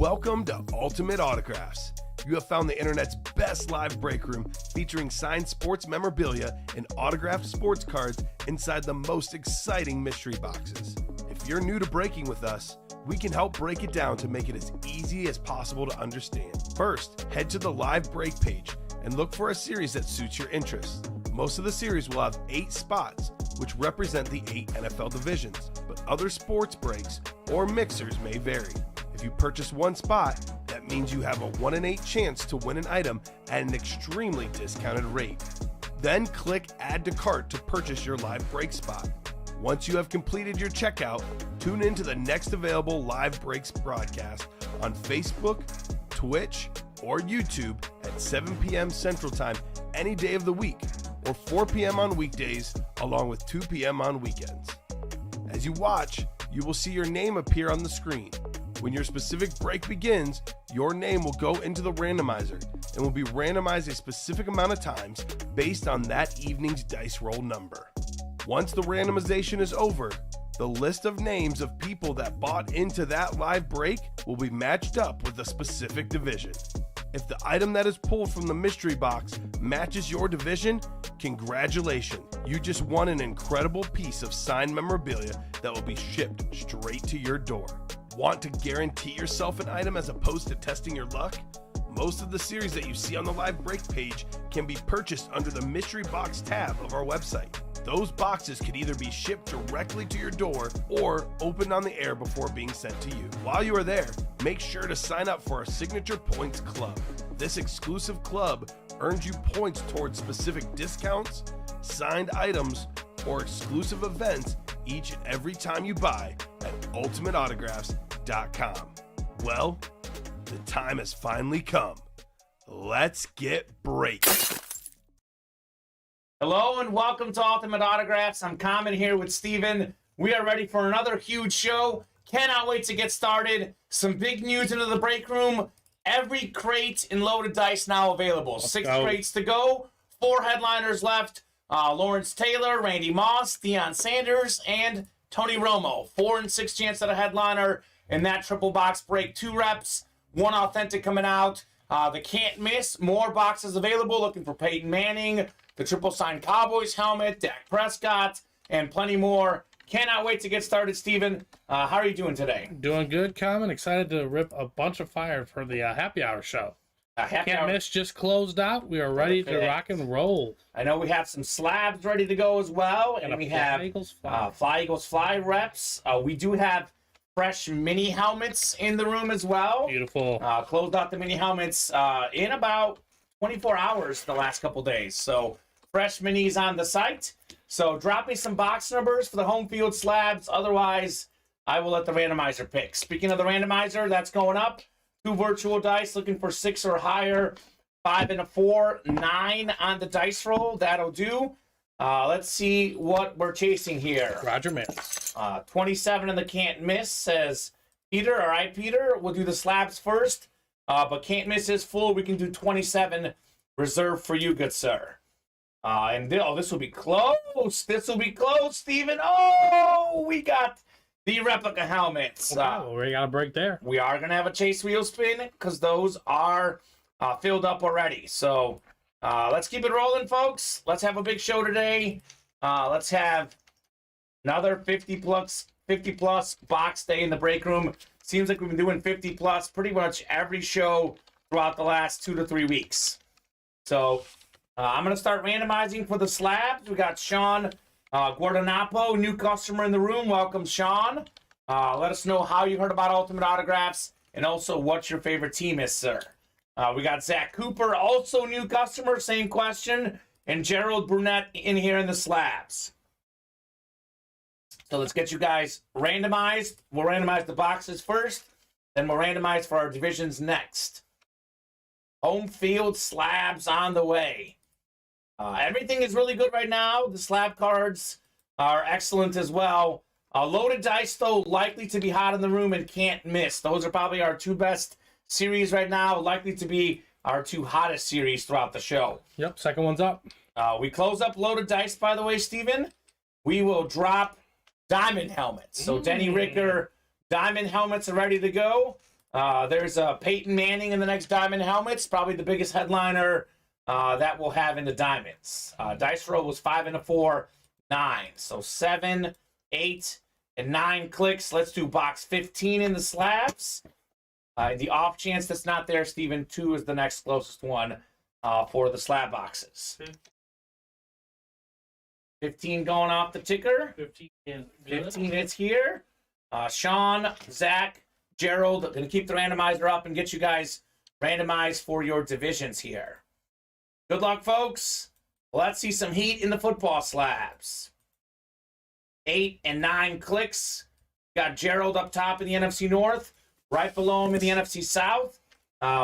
Welcome to Ultimate Autographs. You have found the internet's best live break room featuring signed sports memorabilia and autographed sports cards inside the most exciting mystery boxes. If you're new to breaking with us, we can help break it down to make it as easy as possible to understand. First, head to the live break page and look for a series that suits your interests. Most of the series will have 8 spots, which represent the 8 NFL divisions, but other sports breaks or mixers may vary. If you purchase one spot, that means you have a 1 in 8 chance to win an item at an extremely discounted rate. Then click Add to Cart to purchase your live break spot. Once you have completed your checkout, tune in to the next available live breaks broadcast on Facebook, Twitch, or YouTube at 7 p.m. Central Time any day of the week, or 4 p.m. on weekdays, along with 2 p.m. on weekends. As you watch, you will see your name appear on the screen. When your specific break begins, your name will go into the randomizer and will be randomized a specific amount of times based on that evening's dice roll number. Once the randomization is over, the list of names of people that bought into that live break will be matched up with a specific division. If the item that is pulled from the mystery box matches your division, congratulations, you just won an incredible piece of signed memorabilia that will be shipped straight to your door. Want to guarantee yourself an item as opposed to testing your luck? Most of the series that you see on the live break page can be purchased under the mystery box tab of our website. Those boxes could either be shipped directly to your door or opened on the air before being sent to you. While you are there, make sure to sign up for our Signature Points Club. This exclusive club earns you points towards specific discounts, signed items, or exclusive events each and every time you buy at ultimateautographs.com. Well, the time has finally come. Let's get breaking. Hello and welcome to Ultimate Autographs. I'm Kamen here with Steven. We are ready for another huge show. Cannot wait to get started. Some big news into the break room. Every crate in Loaded Dice now available. 6 crates to go. 4 headliners left. Lawrence Taylor, Randy Moss, Deion Sanders, and Tony Romo. 4 and 6 chance at a headliner in that triple box break. 2 reps, 1 authentic coming out. The can't miss. More boxes available. Looking for Peyton Manning, the triple signed Cowboys helmet, Dak Prescott, and plenty more. Cannot wait to get started, Steven. How are you doing today? Doing good, Kamen. Excited to rip a bunch of fire for the happy hour show. Can't miss just closed out. We are ready to rock and roll. I know we have some slabs ready to go as well, and we have Fly Eagles Fly reps. We do have fresh mini helmets in the room as well. Beautiful. Closed out the mini helmets in about 24 hours the last couple days. So fresh minis on the site. So drop me some box numbers for the home field slabs. Otherwise, I will let the randomizer pick. Speaking of the randomizer, that's going up. 2 virtual dice looking for 6 or higher. 5 and a 4, 9 on the dice roll. That'll do. Let's see what we're chasing here. Roger, man. 27 in the can't miss, says Peter. All right, Peter. We'll do the slabs first. But can't miss is full. We can do 27 reserved for you, good sir. This will be close. This will be close, Steven. Oh, we got the replica helmets. Wow, we got a break there. We are going to have a chase wheel spin because those are filled up already. So let's keep it rolling, folks. Let's have a big show today. Let's have another 50 plus box day in the break room. Seems like we've been doing 50 plus pretty much every show throughout the last 2 to 3 weeks. So I'm going to start randomizing for the slabs. We got Sean Guardanapo, new customer in the room. Welcome, Sean. Let us know how you heard about Ultimate Autographs and also what your favorite team is, sir. We got Zach Cooper, also new customer, same question. And Gerald Brunette in here in the slabs. So let's get you guys randomized. We'll randomize the boxes first, then we'll randomize for our divisions next. Home field slabs on the way. Everything is really good right now. The slab cards are excellent as well. Loaded dice, though, likely to be hot in the room and can't miss. Those are probably our 2 best series right now, likely to be our 2 hottest series throughout the show. Yep, second one's up. We close up loaded dice, by the way, Steven. We will drop diamond helmets. So Denny Ricker, diamond helmets are ready to go. There's Peyton Manning in the next Diamond Helmets, probably the biggest headliner that we'll have in the Diamonds. Dice roll was 5 and a 4, 9. So 7, 8, and 9 clicks. Let's do box 15 in the slabs. The off chance that's not there, Steven, 2 is the next closest one for the slab boxes. 15 going off the ticker. 15 it's here. Sean, Zach, Gerald, going to keep the randomizer up and get you guys randomized for your divisions here. Good luck, folks. Let's see some heat in the football slabs. 8 and 9 clicks. Got Gerald up top in the NFC North. Right below him in the NFC South.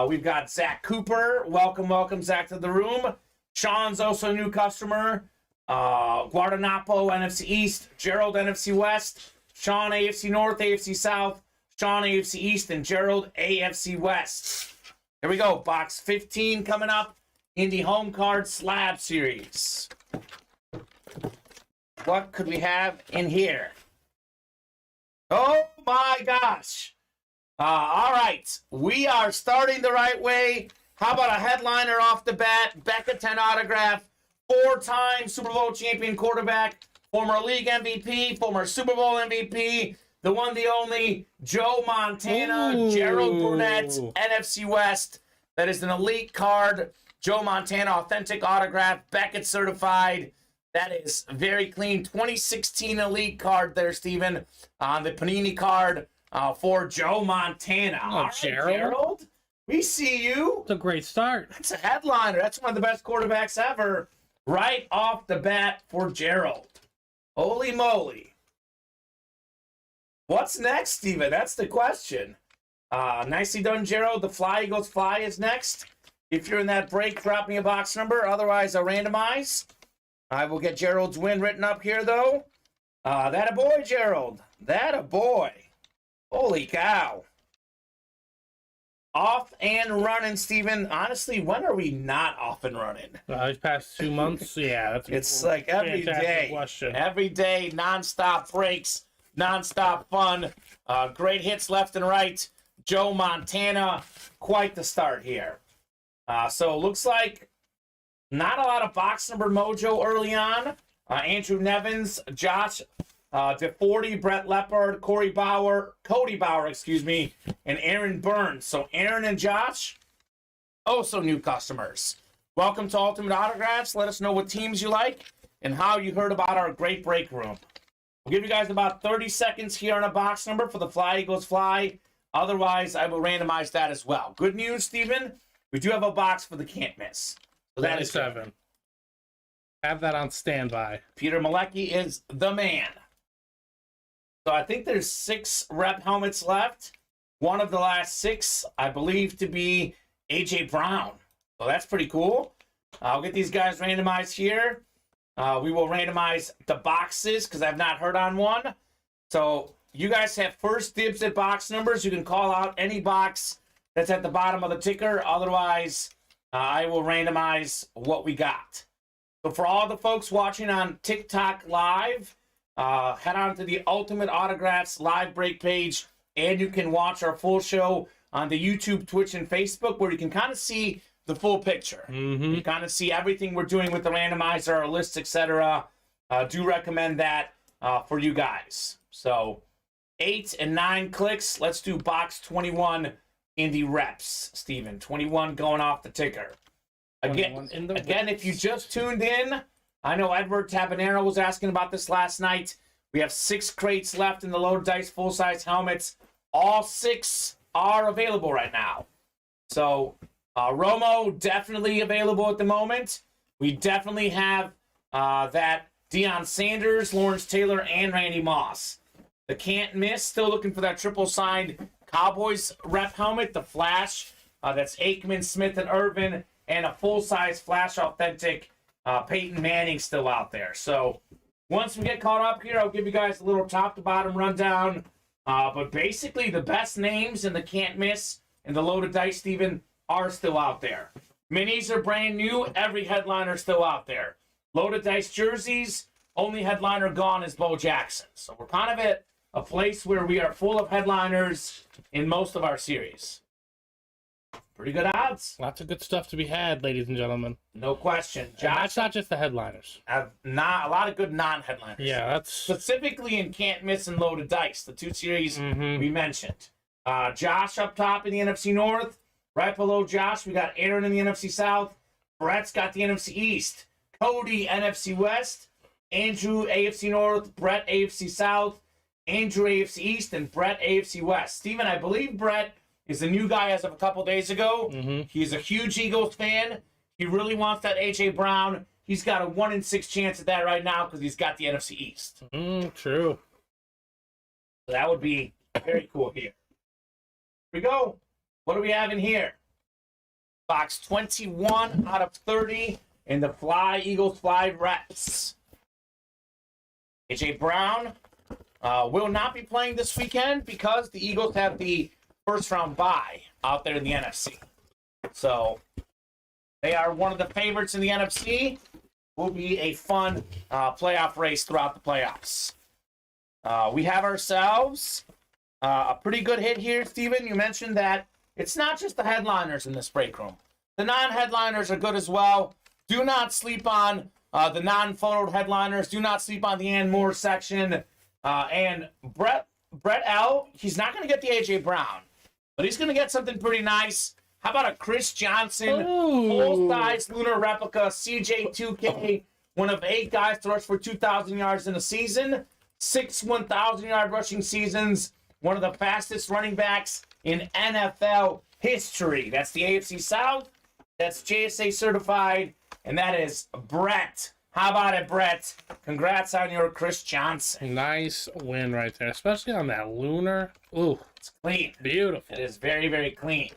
We've got Zach Cooper. Welcome, Zach, to the room. Sean's also a new customer. Guardanapo, NFC East. Gerald, NFC West. Sean, AFC North, AFC South. Sean, AFC East, and Gerald, AFC West. Here we go. Box 15 coming up in the home card slab series. What could we have in here? Oh my gosh. All right. We are starting the right way. How about a headliner off the bat? Becca 10 autograph. 4-time Super Bowl champion quarterback. Former league MVP. Former Super Bowl MVP. The one, the only, Joe Montana. Ooh. Gerald Burnett, NFC West. That is an elite card. Joe Montana, authentic autograph. Beckett certified. That is very clean. 2016 elite card there, Steven. On the Panini card for Joe Montana. Oh, right, Gerald. We see you. It's a great start. That's a headliner. That's one of the best quarterbacks ever. Right off the bat for Gerald. Holy moly. What's next, Steven? That's the question. Nicely done, Gerald. The Fly Eagles Fly is next. If you're in that break, drop me a box number. Otherwise, I'll randomize. I will get Gerald's win written up here, though. That a boy, Gerald. That a boy. Holy cow. Off and running, Steven. Honestly, when are we not off and running? These past 2 months, yeah. That's it's like every day. Question. Every day, nonstop breaks, nonstop fun. Great hits left and right. Joe Montana, quite the start here. So looks like not a lot of box number mojo early on. Andrew Nevins, Josh DeForty, Brett Leppard, Cody Bauer, and Aaron Burns. So Aaron and Josh, also new customers. Welcome to Ultimate Autographs. Let us know what teams you like and how you heard about our great break room. We'll give you guys about 30 seconds here on a box number for the Fly Eagles Fly. Otherwise, I will randomize that as well. Good news, Steven. We do have a box for the can't miss. So that is 7. Have that on standby. Peter Malecki is the man. So I think there's 6 rep helmets left. One of the last 6, I believe, to be A.J. Brown. So that's pretty cool. I'll get these guys randomized here. We will randomize the boxes because I've not heard on one. So you guys have first dibs at box numbers. You can call out any box that's at the bottom of the ticker. Otherwise, I will randomize what we got. So for all the folks watching on TikTok Live, head on to the Ultimate Autographs live break page, and you can watch our full show on the YouTube, Twitch, and Facebook, where you can kind of see the full picture. Mm-hmm. You kind of see everything we're doing with the randomizer, our lists, etc. Do recommend that for you guys. So 8 and 9 clicks. Let's do box 21 in the reps, Steven. 21 going off the ticker. Again, if you just tuned in, I know Edward Tabanero was asking about this last night. We have 6 crates left in the loaded dice full-size helmets. All 6 are available right now. So Romo definitely available at the moment. We definitely have that Deion Sanders, Lawrence Taylor, and Randy Moss. The can't miss, still looking for that triple signed Cowboys rep helmet, the Flash. That's Aikman, Smith, and Irvin, and a full-size Flash authentic Peyton Manning still out there. So once we get caught up here, I'll give you guys a little top-to-bottom rundown. But basically, the best names in the can't miss and the loaded dice, Steven, are still out there. Minis are brand new. Every headliner still out there. Loaded dice jerseys, only headliner gone is Bo Jackson. So we're kind of at a place where we are full of headliners in most of our series. Pretty good odds. Lots of good stuff to be had, ladies and gentlemen. No question. Josh, that's not just the headliners. Not a lot of good non-headliners. Yeah, that's specifically in Can't Miss and Loaded Dice, the two series we mentioned. Josh up top in the NFC North. Right below Josh, we got Aaron in the NFC South. Brett's got the NFC East. Cody, NFC West. Andrew, AFC North. Brett, AFC South. Andrew, AFC East. And Brett, AFC West. Steven, I believe Brett is the new guy as of a couple days ago. He's a huge Eagles fan. He really wants that A.J. Brown. He's got a 1 in 6 chance at that right now because he's got the NFC East. True. So that would be very cool here. Here we go. What do we have in here? Box 21 out of 30 in the Eagles Fly reps. A.J. Brown will not be playing this weekend because the Eagles have the first round bye out there in the NFC. So they are one of the favorites in the NFC. Will be a fun playoff race throughout the playoffs. We have ourselves a pretty good hit here, Steven. You mentioned that it's not just the headliners in this break room. The non-headliners are good as well. Do not sleep on the non-photoed headliners. Do not sleep on the Ann Moore section. And Brett L., he's not going to get the A.J. Brown, but he's going to get something pretty nice. How about a Chris Johnson full-size lunar replica CJ2K, one of 8 guys to rush for 2,000 yards in a season, 6 1,000-yard rushing seasons, one of the fastest running backs in NFL history. That's the AFC South. That's JSA certified, and that is Brett. How about it, Brett? Congrats on your Chris Johnson. Nice win right there, especially on that lunar. Ooh, it's clean. Beautiful. It is very, very clean.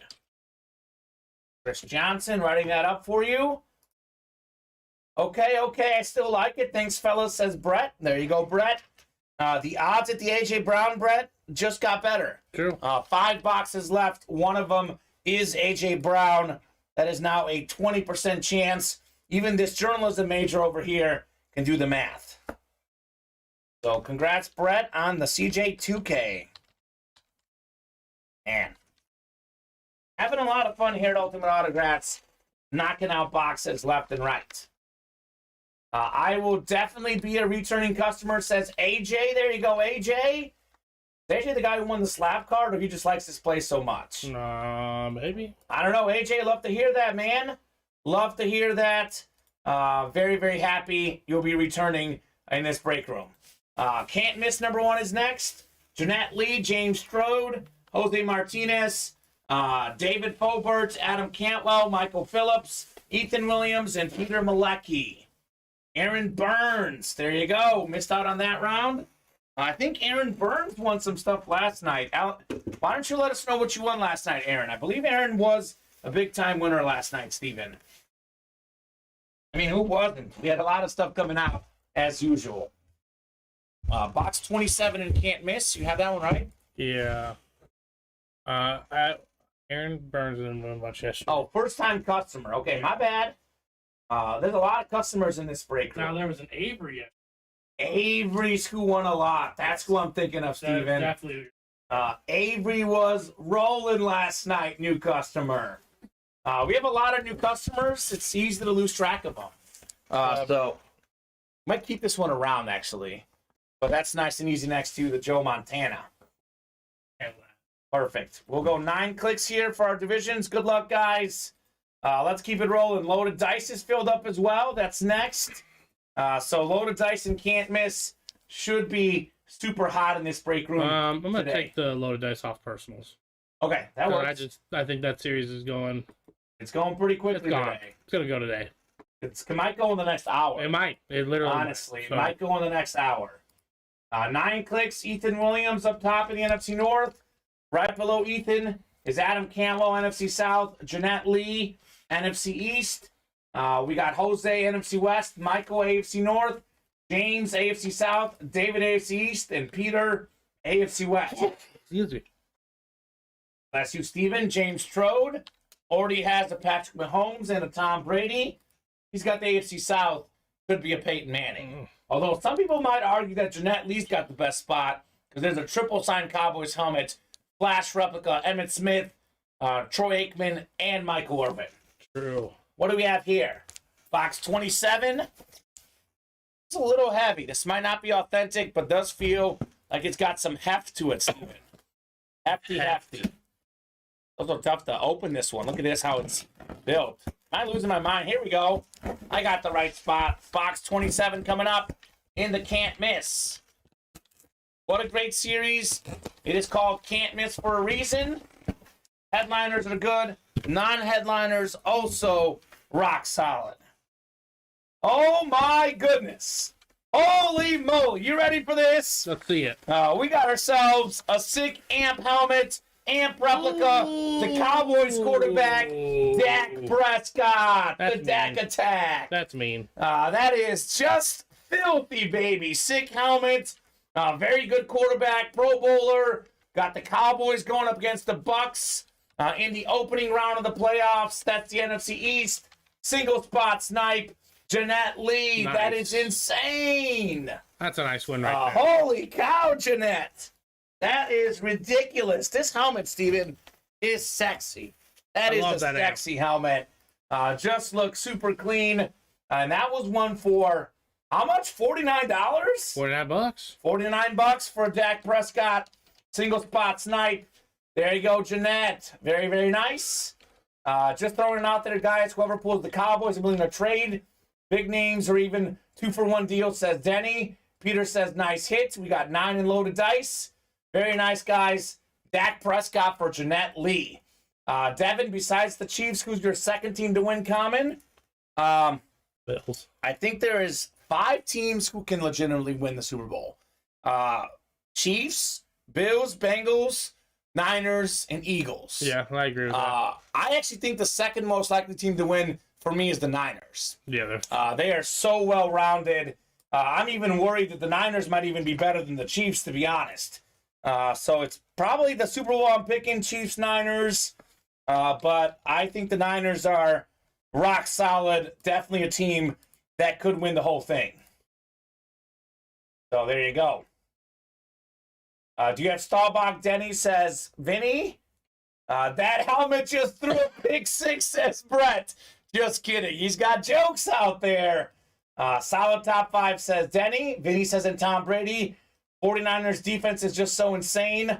Chris Johnson, writing that up for you. Okay, I still like it. Thanks, fellas, says Brett. There you go, Brett. The odds at the A.J. Brown, Brett, just got better. True. 5 boxes left. One of them is A.J. Brown. That is now a 20% chance. Even this journalism major over here can do the math. So congrats, Brett, on the CJ2K. Man. Having a lot of fun here at Ultimate Autographs, knocking out boxes left and right. I will definitely be a returning customer, says AJ. There you go, AJ. Is AJ the guy who won the slab card, or he just likes this place so much? Maybe. I don't know, AJ. Love to hear that, man. Love to hear that. Very, very happy you'll be returning in this break room. Can't Miss number 1 is next. Jeanette Lee, James Strode, Jose Martinez, David Fobert, Adam Cantwell, Michael Phillips, Ethan Williams, and Peter Malecki. Aaron Burns, there you go. Missed out on that round. I think Aaron Burns won some stuff last night. Why don't you let us know what you won last night, Aaron? I believe Aaron was a big-time winner last night, Steven. I mean, who wasn't? We had a lot of stuff coming out, as usual. Box 27 and Can't Miss. You have that one, right? Yeah. Aaron Burns didn't win much yesterday. Oh, first-time customer. Okay, my bad. There's a lot of customers in this break room. Now, there was an Avery. Avery's who won a lot. That's who I'm thinking of, Steven. Definitely. Avery was rolling last night, new customer. We have a lot of new customers. It's easy to lose track of them. So, might keep this one around, actually. But that's nice and easy next to the Joe Montana. Perfect. We'll go 9 clicks here for our divisions. Good luck, guys. Let's keep it rolling. Loaded Dice is filled up as well. That's next. So Loaded Dice and Can't Miss should be super hot in this break room. I'm going to take the Loaded Dice off personals. Okay, that works. I think that series is going... It's going pretty quickly today. It's going to go today. It might go in the next hour. It might. It literally Honestly, it might go in the next hour. 9 clicks. Ethan Williams up top in the NFC North. Right below Ethan is Adam Cantwell, NFC South. Jeanette Lee, NFC East. We got Jose, NFC West. Michael, AFC North. James, AFC South. David, AFC East. And Peter, AFC West. Excuse me. Bless you, Steven. James Strode already has a Patrick Mahomes and a Tom Brady. He's got the AFC South. Could be a Peyton Manning. Although some people might argue that Jeanette Lee's got the best spot because there's a triple signed Cowboys helmet, flash replica, Emmitt Smith, Troy Aikman, and Michael Irvin. True. What do we have here? Box 27. It's a little heavy. This might not be authentic, but does feel like it's got some heft to it, Steven. Hefty. Those are tough to open this one. Look at this, how it's built. Am I losing my mind? Here we go. I got the right spot. Box 27 coming up in the Can't Miss. What a great series. It is called Can't Miss for a reason. Headliners are good. Non-headliners also rock solid. Oh my goodness. Holy moly. You ready for this? Let's see it. We got ourselves a sick amp helmet, amp replica, the Cowboys quarterback, Dak Prescott, That's the Dak mean. attack. That's mean. That is just filthy, baby. Sick helmet, very good quarterback, Pro Bowler. Got the Cowboys going up against the Bucks in the opening round of the playoffs. That's the NFC East. Single spot snipe, Jeanette Lee. Nice. That is insane. That's a nice one right there. Holy cow, Jeanette. That is ridiculous. This helmet, Steven, is sexy. That is a sexy helmet. Just looks super clean. And that was one for, how much? $49? $49. $49 for Dak Prescott. Single spot snipe. There you go, Jeanette. Very, very nice. Just throwing it out there, guys. Whoever pulls the Cowboys are willing to trade. Big names or even 2-for-1 deal, says Denny. Peter says nice hits. We got 9 in loaded dice. Very nice, guys. Dak Prescott for Jeanette Lee. Devin, besides the Chiefs, who's your second team to win Kamen? Bills. I think there is 5 teams who can legitimately win the Super Bowl. Chiefs, Bills, Bengals, Niners, and Eagles. Yeah, I agree with that. I actually think the second most likely team to win for me is the Niners. Yeah, They are so well-rounded. I'm even worried that the Niners might even be better than the Chiefs, to be honest. So it's probably the Super Bowl I'm picking, Chiefs, Niners. But I think the Niners are rock solid. Definitely a team that could win the whole thing. So there you go. Do you have Staubach? Denny says, Vinny, that helmet just threw a pick 6, says Brett. Just kidding. He's got jokes out there. Solid top 5, says Denny. Vinny says, and Tom Brady. 49ers defense is just so insane.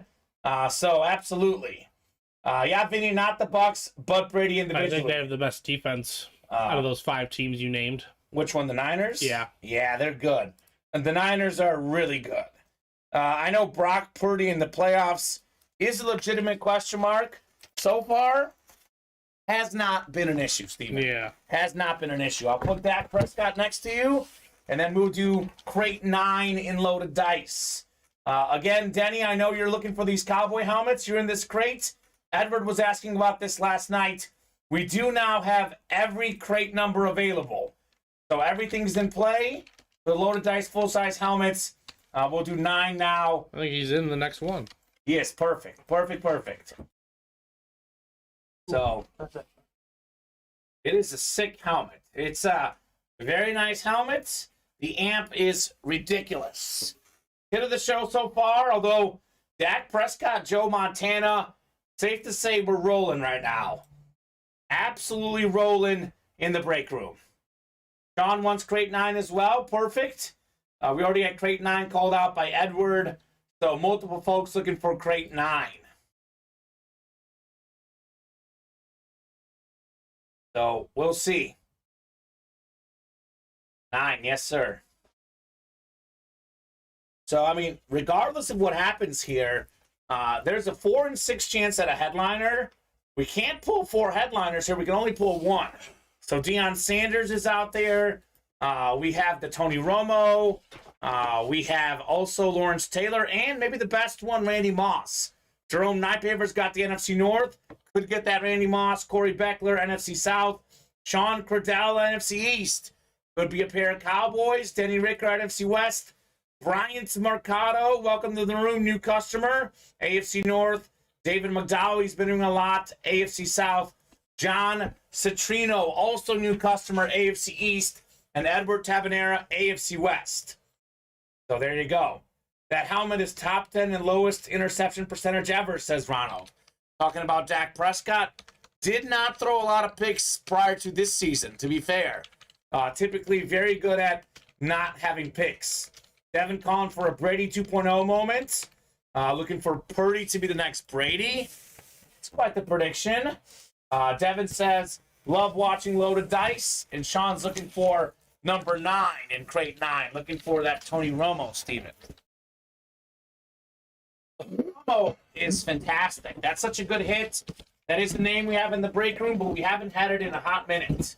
So absolutely. Yeah, Vinny, not the Bucks, but Brady individually. I think they have the best defense out of those 5 teams you named. Which one, the Niners? Yeah. Yeah, they're good. And the Niners are really good. I know Brock Purdy in the playoffs is a legitimate question mark. So far, has not been an issue, Steven. Yeah. Has not been an issue. I'll put Dak Prescott next to you, and then we'll do crate 9 in loaded dice. Again, Denny, I know you're looking for these cowboy helmets. You're in this crate. Edward was asking about this last night. We do now have every crate number available. So everything's in play. The loaded dice full-size helmets. We'll do 9 now. I think he's in the next one. Yes, perfect. Perfect. So, it is a sick helmet. It's a very nice helmet. The amp is ridiculous. Hit of the show so far, although Dak Prescott, Joe Montana, safe to say we're rolling right now. Absolutely rolling in the break room. Sean wants crate 9 as well. Perfect. We already had crate 9 called out by Edward. So multiple folks looking for crate 9. So we'll see. 9, yes, sir. So, I mean, regardless of what happens here, there's a 4 in 6 chance at a headliner. We can't pull 4 headliners here. We can only pull 1. So Deion Sanders is out there. We have the Tony Romo. We have also Lawrence Taylor, and maybe the best one, Randy Moss. Jerome Nypaver's got the NFC North. Could get that Randy Moss. Corey Beckler, NFC South. Sean Cordell, NFC East. Could be a pair of Cowboys. Denny Ricker, NFC West. Bryant Mercado, welcome to the room, new customer. AFC North. David McDowell, he's been doing a lot. AFC South. John Citrino, also new customer, AFC East. And Edward Tabanera, AFC West. So there you go. That helmet is top 10 and lowest interception percentage ever, says Ronald. Talking about Dak Prescott. Did not throw a lot of picks prior to this season, to be fair. Typically very good at not having picks. Devin calling for a Brady 2.0 moment. Looking for Purdy to be the next Brady. It's quite the prediction. Devin says, love watching Loaded Dice. And Sean's looking for number 9 in crate 9. Looking for that Tony Romo, Steven. Romo is fantastic. That's such a good hit. That is the name we have in the break room, but we haven't had it in a hot minute.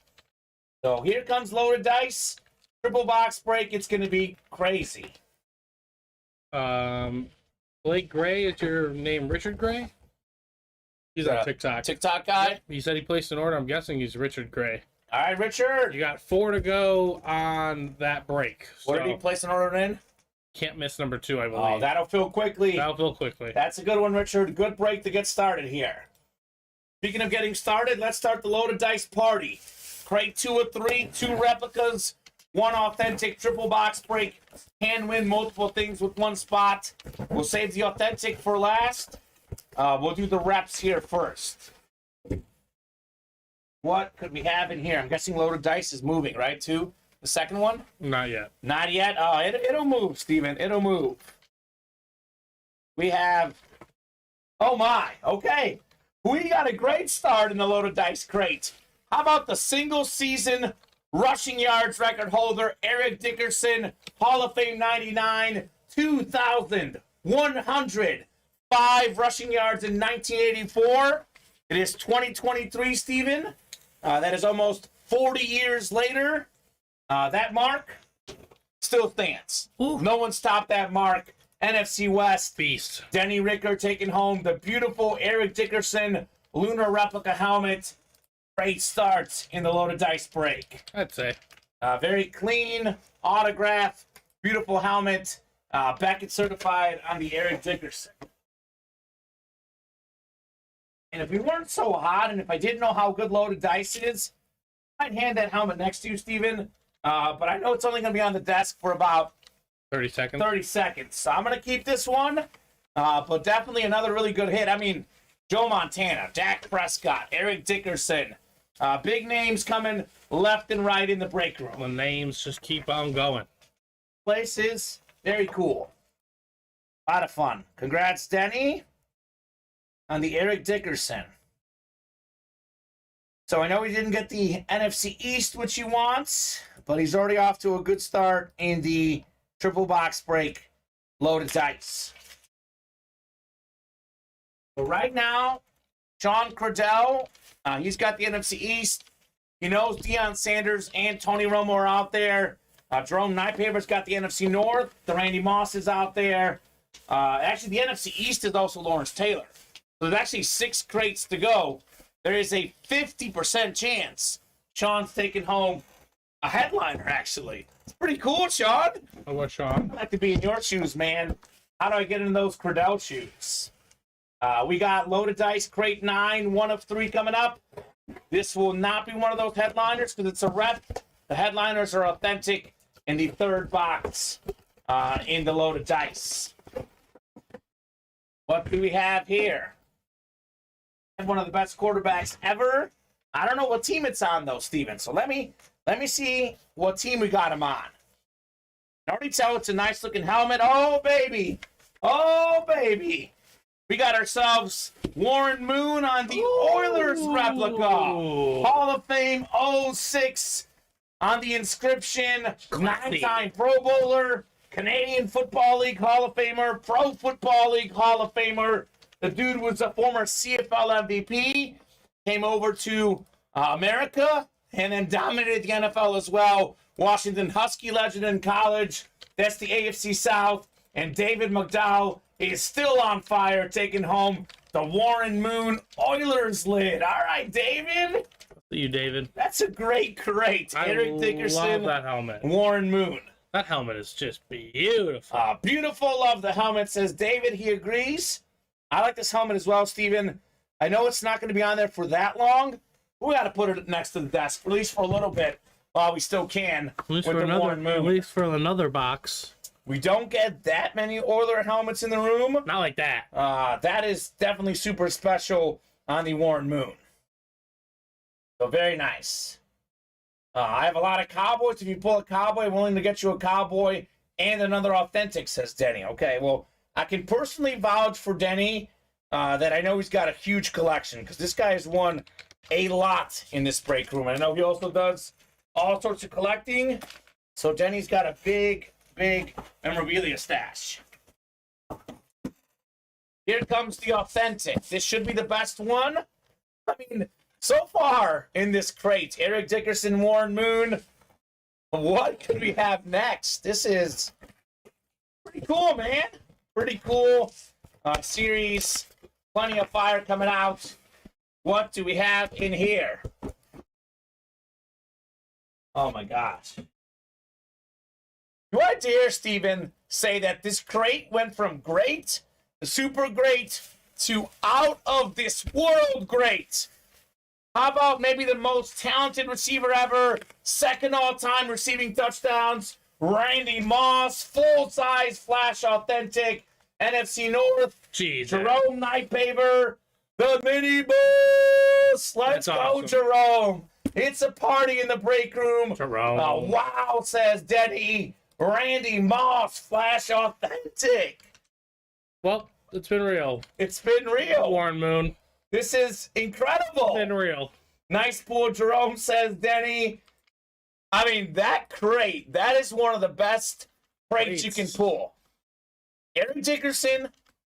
So here comes Loaded Dice. Triple box break. It's going to be crazy. Blake Gray, is your name Richard Gray? He's on TikTok. TikTok guy? Yep. He said he placed an order. I'm guessing he's Richard Gray. All right, Richard. You got 4 to go on that break. What did he place an order in? Can't miss number 2, I believe. Oh, that'll fill quickly. That'll fill quickly. That's a good one, Richard. Good break to get started here. Speaking of getting started, let's start the Loaded Dice party. Crate 2 of 3, 2 replicas, 1 authentic triple box break. Can win multiple things with 1 spot. We'll save the authentic for last. We'll do the reps here first. What could we have in here? I'm guessing Loaded Dice is moving, right, to the second one? Not yet. Not yet? Oh, it'll move, Steven. It'll move. We have... Oh, my. Okay. We got a great start in the Loaded Dice crate. How about the single-season rushing yards record holder, Eric Dickerson, Hall of Fame 99, 2,105 rushing yards in 1984. It is 2023, Steven. That is almost 40 years later. That mark still stands. Ooh. No one stopped that mark. NFC West. Beast. Denny Ricker taking home the beautiful Eric Dickerson lunar replica helmet. Great starts in the Loaded Dice break. I'd say. Very clean autograph, beautiful helmet. Beckett certified on the Eric Dickerson. And if we weren't so hot, and if I didn't know how good Loaded Dice is, I'd hand that helmet next to you, Steven. But I know it's only going to be on the desk for about 30 seconds. 30 seconds. So I'm going to keep this one. But definitely another really good hit. I mean, Joe Montana, Dak Prescott, Eric Dickerson. Big names coming left and right in the break room. The names just keep on going. Place is very cool. A lot of fun. Congrats, Denny, on the Eric Dickerson. So I know he didn't get the NFC East, which he wants, but he's already off to a good start in the triple box break Loaded Dice. So right now, Sean Cradell, he's got the NFC East. He knows Deion Sanders and Tony Romo are out there. Jerome Nypaver's got the NFC North. The Randy Moss is out there. Actually, the NFC East is also Lawrence Taylor. So there's actually 6 crates to go. There is a 50% chance Sean's taking home a headliner, actually. It's pretty cool, Sean. How about Sean? I'd like to be in your shoes, man. How do I get in those Cradell shoes? We got Loaded Dice Crate 9, 1 of 3 coming up. This will not be one of those headliners because it's a rep. The headliners are authentic in the 3rd box in the Loaded Dice. What do we have here? One of the best quarterbacks ever. I don't know what team it's on though, Steven. So let me see what team we got him on. I already tell it's a nice looking helmet. Oh baby. Oh baby. We got ourselves Warren Moon on the Oilers replica. Hall of Fame 06 on the inscription. 9-time Pro Bowler, Canadian Football League Hall of Famer, Pro Football League Hall of Famer. The dude was a former CFL MVP, came over to America, and then dominated the NFL as well. Washington Husky legend in college. That's the AFC South. And David McDowell is still on fire, taking home the Warren Moon Oilers lid. All right, David. See you, David. That's a great crate. Eric Dickerson. Love that helmet. Warren Moon. That helmet is just beautiful. Beautiful. Love the helmet, says David. He agrees. I like this helmet as well, Steven. I know it's not going to be on there for that long. But we got to put it next to the desk, at least for a little bit, while we still can. At least with for the Warren Moon. At least for another box. We don't get that many Oiler helmets in the room. Not like that. That is definitely super special on the Warren Moon. So very nice. I have a lot of Cowboys. If you pull a Cowboy, I'm willing to get you a Cowboy and another authentic, says Denny. Okay, well, I can personally vouch for Denny that I know he's got a huge collection because this guy has won a lot in this break room. I know he also does all sorts of collecting. So Denny's got a big memorabilia stash. Here comes the authentic. This should be the best one. I mean, so far in this crate, Eric Dickerson, Warren Moon. What could we have next? This is pretty cool, man. Pretty cool series. Plenty of fire coming out. What do we have in here? Oh my gosh. Do I dare, Steven, say that this crate went from great to super great to out of this world great? How about maybe the most talented receiver ever, second all-time receiving touchdowns, Randy Moss, full-size Flash Authentic, NFC North, Jeez, Jerome Nightpaver, the mini boss. Let's go, awesome. Jerome. It's a party in the break room. Jerome. Wow, says Denny. Randy Moss, Flash Authentic. Well, it's been real. It's been real. Warren Moon. This is incredible. It's been real. Nice pull, Jerome, says Denny. I mean, that crate, that is one of the best crates you can pull. Eric Dickerson,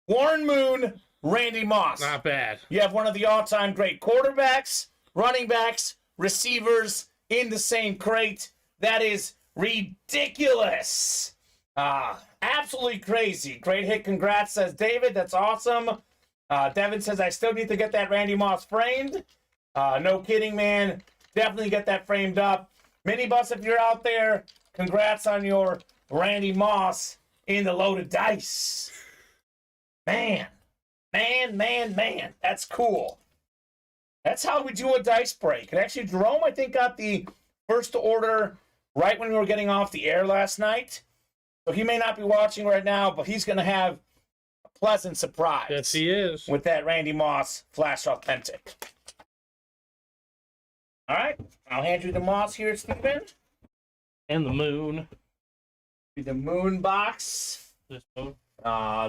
Warren Moon, Randy Moss. Not bad. You have one of the all-time great quarterbacks, running backs, receivers in the same crate. That is ridiculous. Absolutely crazy. Great hit. Congrats, says David. That's awesome. Devin says, I still need to get that Randy Moss framed. No kidding, man. Definitely get that framed up. Minibus, if you're out there, congrats on your Randy Moss in the loaded dice. Man. That's cool. That's how we do a dice break. And actually, Jerome, I think, got the first order right when we were getting off the air last night. So he may not be watching right now, but he's going to have a pleasant surprise. Yes, he is. With that Randy Moss Flash Authentic. All right. I'll hand you the Moss here, Steven. And the moon. The moon box. This moon.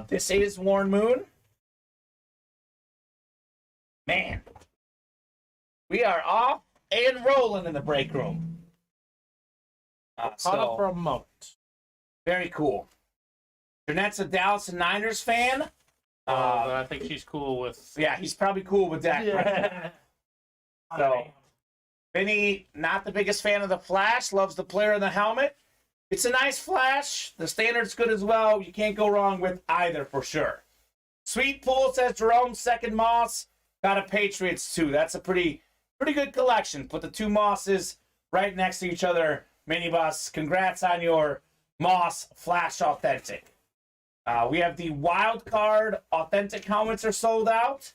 This is Warren Moon. Man. We are off and rolling in the break room. Caught up for a moment. Very cool. Jeanette's a Dallas and Niners fan. But I think she's cool with... Yeah, he's probably cool with Dak. Yeah. So, Vinny, not the biggest fan of the Flash, loves the player in the helmet. It's a nice Flash. The standard's good as well. You can't go wrong with either for sure. Sweet Pool, says Jerome, second Moss. Got a Patriots too. That's a pretty good collection. Put the two Mosses right next to each other. Minibus, congrats on your Moss Flash Authentic. We have the wild card authentic helmets are sold out.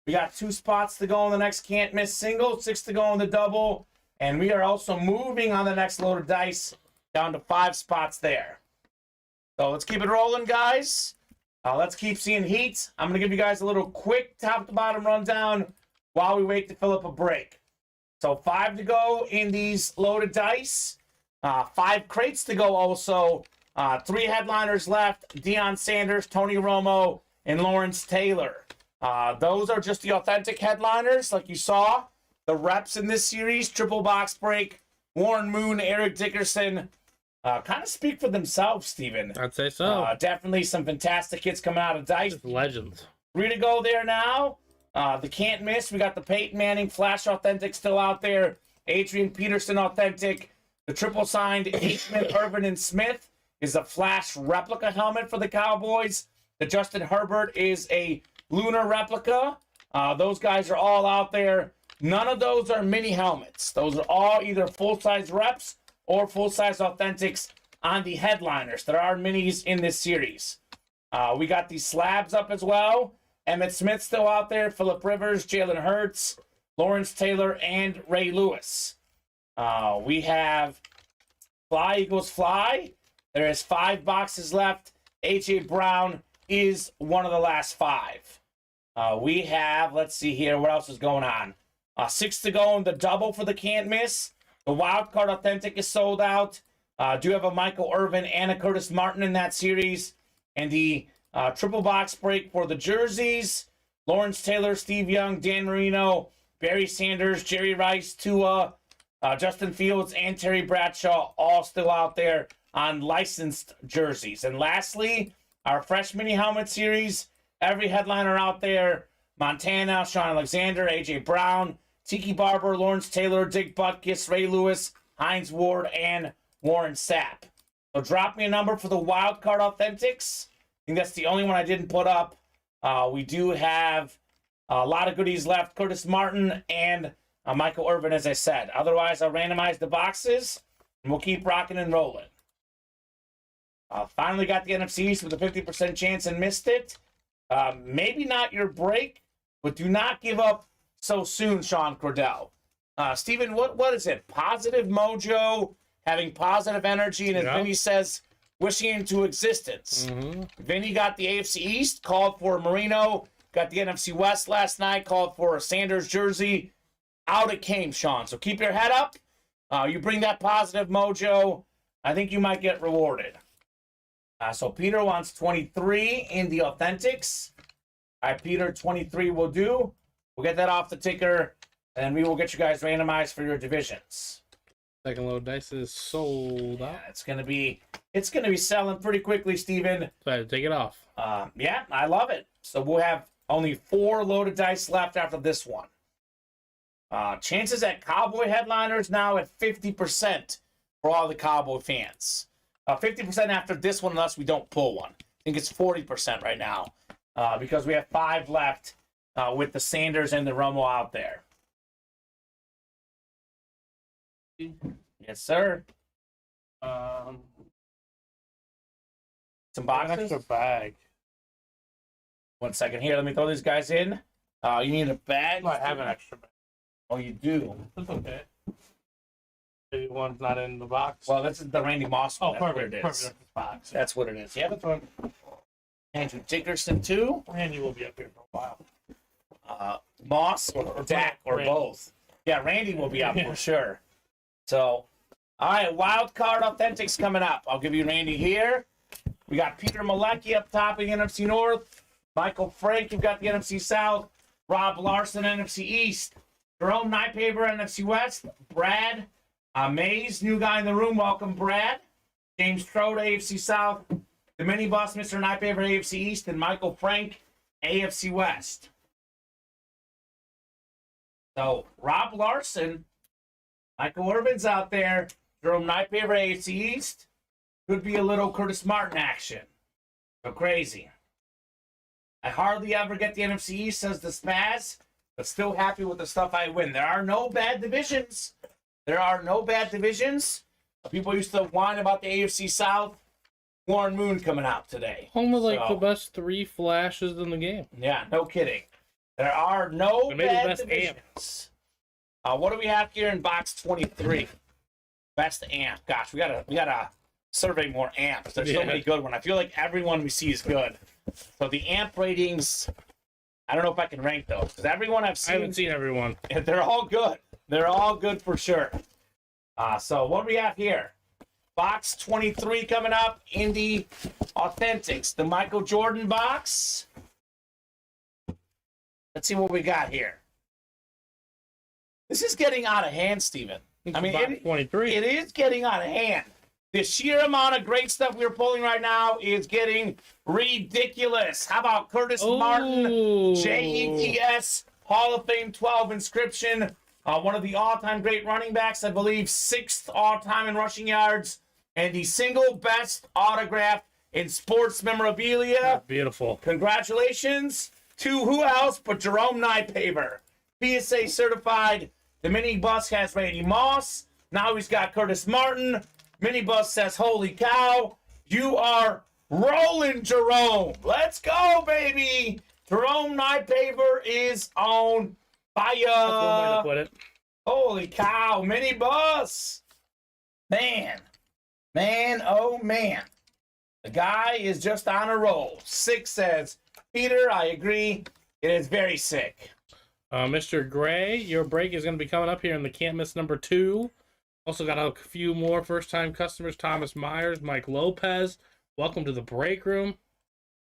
We got 2 spots to go in the next can't miss single, 6 to go in the double, and we are also moving on the next load of dice down to 5 spots there. So let's keep it rolling, guys. Let's keep seeing heat. I'm going to give you guys a little quick top to bottom rundown while we wait to fill up a break. So 5 to go in these loaded dice. 5 crates to go also. 3 headliners left. Deion Sanders, Tony Romo, and Lawrence Taylor. Those are just the authentic headliners, like you saw. The reps in this series, triple box break, Warren Moon, Eric Dickerson, kind of speak for themselves, Steven. I'd say so. Definitely some fantastic hits coming out of dice. Just legends. 3 to go there now. The can't miss. We got the Peyton Manning Flash Authentic still out there. Adrian Peterson Authentic. The triple signed Smith, Irvin, and Smith is a Flash replica helmet for the Cowboys. The Justin Herbert is a Lunar replica. Those guys are all out there. None of those are mini helmets. Those are all either full-size reps or full-size authentics on the headliners. There are minis in this series. We got these slabs up as well. Emmett Smith still out there. Phillip Rivers, Jalen Hurts, Lawrence Taylor, and Ray Lewis. We have Fly Eagles Fly. There is 5 boxes left. A.J. Brown is one of the last 5. We have, let's see here, what else is going on? 6 to go in the double for the can't miss. The wild card authentic is sold out. Do have a Michael Irvin and a Curtis Martin in that series. And the triple box break for the jerseys. Lawrence Taylor, Steve Young, Dan Marino, Barry Sanders, Jerry Rice, Tua, Justin Fields, and Terry Bradshaw all still out there on licensed jerseys. And lastly, our fresh mini helmet series. Every headliner out there: Montana, Sean Alexander, A.J. Brown, Tiki Barber, Lawrence Taylor, Dick Butkus, Ray Lewis, Hines Ward, and Warren Sapp. So drop me a number for the wild card authentics. I think that's the only one I didn't put up. We do have a lot of goodies left. Curtis Martin and Michael Irvin, as I said. Otherwise, I'll randomize the boxes, and we'll keep rocking and rolling. Finally got the NFC East with a 50% chance and missed it. Maybe not your break, but do not give up so soon, Sean Cordell. Steven, what is it? Positive mojo, having positive energy, and as Vinny says, wishing into existence. Vinny got the AFC East, called for Marino, got the NFC West last night, called for a Sanders jersey. Out it came, Sean. So keep your head up. You bring that positive mojo, I think you might get rewarded. So Peter wants 23 in the authentics. All right, Peter, 23 will do. We'll get that off the ticker, and we will get you guys randomized for your divisions. Second load dice is sold out. Yeah, it's gonna be selling pretty quickly, Steven. So take it off. Yeah, I love it. So we'll have only 4 loaded dice left after this one. Chances at Cowboy headliners now at 50% for all the Cowboy fans. 50% after this one, unless we don't pull one. I think it's 40% right now because we have 5 left with the Sanders and the Romo out there. Yes, sir. Some boxes. An extra bag. 1 second here. Let me throw these guys in. You need a bag? I have an extra bag. Oh, you do? That's okay. Maybe one's not in the box. Well, this is the Randy Moss one. Oh, perfect. Perfect. Box. That's what it is. Yeah, that's one. Andrew Dickerson, too. Randy will be up here for a while. Moss or Dak or Randy. both. Yeah, Randy will be up for sure. So, all right, wild card authentics coming up. I'll give you Randy here. We got Peter Malecki up top in the NFC North. Michael Frank, you've got the NFC South. Rob Larson, NFC East. Jerome Nypaver, NFC West. Brad Mays, new guy in the room. Welcome, Brad. James Strode, AFC South. The mini boss, Mr. Nypaver, AFC East. And Michael Frank, AFC West. So, Rob Larson, Michael Irvin's out there. Jerome Nypaver, AFC East. Could be a little Curtis Martin action. So crazy. I hardly ever get the NFC East, says the Spaz, but still happy with the stuff I win. There are no bad divisions. There are no bad divisions. People used to whine about the AFC South. Warren Moon coming out today. Home of the best 3 flashes in the game. Yeah, no kidding. There are no bad divisions. What do we have here in box 23? Best amp. Gosh, we gotta survey more amps. There's so many good ones. I feel like everyone we see is good. So the amp ratings, I don't know if I can rank those because everyone I've seen. I haven't seen everyone. They're all good. They're all good for sure. So what do we have here? Box 23 coming up in the Authentics. The Michael Jordan box. Let's see what we got here. This is getting out of hand, Steven. I mean, it is getting out of hand. The sheer amount of great stuff we're pulling right now is getting ridiculous. How about Curtis Martin, JETS, Hall of Fame 12 inscription, one of the all-time great running backs, I believe 6th all-time in rushing yards, and the single best autograph in sports memorabilia. Beautiful. Congratulations to who else but Jerome Nypaver. PSA certified. The mini bus has Randy Moss. Now he's got Curtis Martin. Minibus says, holy cow, you are rolling, Jerome. Let's go, baby. Jerome Nypaver is on fire. That's one way to put it. Holy cow, Minibus. Man, Man, oh man. The guy is just on a roll. Sick says, Peter, I agree. It is very sick. Mr. Gray, your break is going to be coming up here in the can't miss number 2. Also got a few more first-time customers. Thomas Myers, Mike Lopez. Welcome to the break room.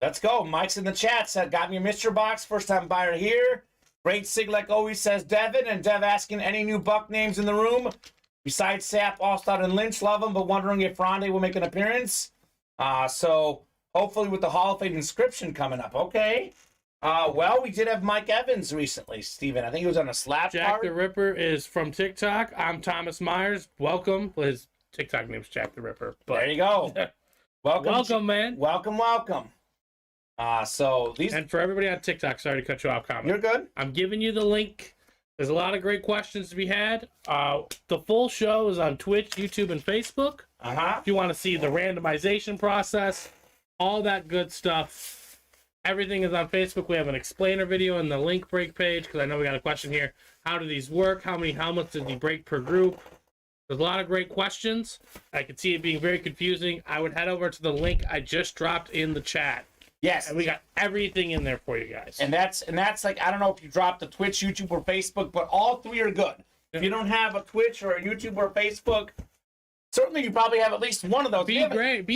Let's go. Mike's in the chat. Said, got me a mystery box. First-time buyer here. Great sig like always, says Devin. And Dev asking any new Buck names in the room. Besides Sapp, Allstott, and Lynch, love them, but wondering if Ronde will make an appearance. So hopefully with the Hall of Fame inscription coming up. Okay. Well, we did have Mike Evans recently, Steven. I think he was on a slap Jack card. the Ripper is from TikTok. I'm Thomas Myers. Welcome. Well, his TikTok name's Jack the Ripper. But there you go. welcome, man. Welcome. So these... And for everybody on TikTok, sorry to cut you off, Kamen. You're good. I'm giving you the link. There's a lot of great questions to be had. The full show is on Twitch, YouTube, and Facebook. If you want to see the randomization process, all that good stuff, everything is on Facebook. We have an explainer video in the link break page, because I know we got a question here. How do these work? How many helmets does he break per group? There's a lot of great questions. I could see it being very confusing. I would head over to the link I just dropped in the chat. Yes. And we got everything in there for you guys. And that's like, I don't know if you dropped the Twitch, YouTube, or Facebook, but all three are good. Yeah. If you don't have a Twitch or a YouTube or Facebook, certainly you probably have at least one of those. B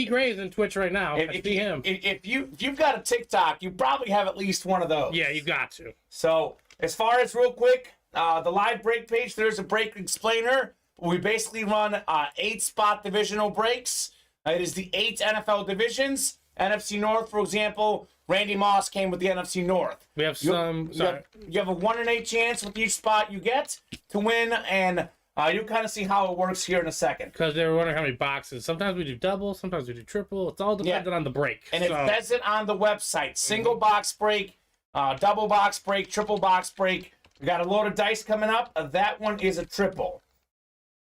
Gray is in Twitch right now. If you've got a TikTok, you probably have at least one of those. Yeah, you've got to. So as far as real quick, the live break page, there's a break explainer. We basically run 8-spot divisional breaks. It is the 8 NFL divisions. NFC North, for example, Randy Moss came with the NFC North. We have you have a 1 in 8 chance with each spot you get to win, and you'll kind of see how it works here in a second. Because they were wondering how many boxes. Sometimes we do double, sometimes we do triple. It's all dependent on the break. And it says it on the website. Single box break, double box break, triple box break. We got a load of dice coming up. That one is a triple.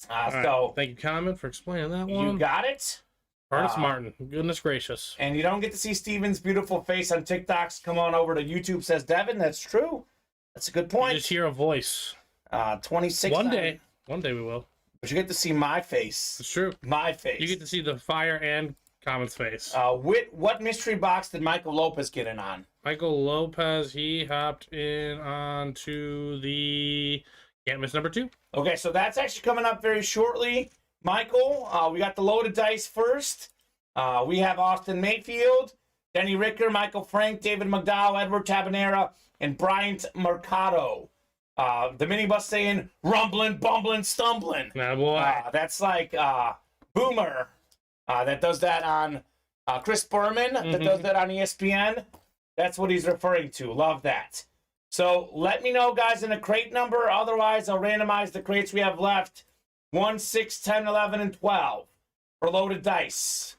So thank you, Kamen, for explaining that one. You got it. Ernest Martin, goodness gracious. And you don't get to see Steven's beautiful face on TikToks. Come on over to YouTube, says Devin. That's true. That's a good point. You just hear a voice. 26. One day we will. But you get to see my face. It's true. My face. You get to see the fire and Kamen's face. What mystery box did Michael Lopez get in on? Michael Lopez, he hopped in onto the can't miss number 2. Okay, so that's actually coming up very shortly. Michael, we got the loaded dice first. We have Austin Mayfield, Denny Ricker, Michael Frank, David McDowell, Edward Tabanera, and Bryant Mercado. The minibus saying, rumbling, bumbling, stumbling. Nah, boy. That's like Boomer that does that on Chris Berman, that does that on ESPN. That's what he's referring to. Love that. So let me know, guys, in a crate number. Otherwise, I'll randomize the crates we have left. 1, 6, 10, 11, and 12 for loaded dice.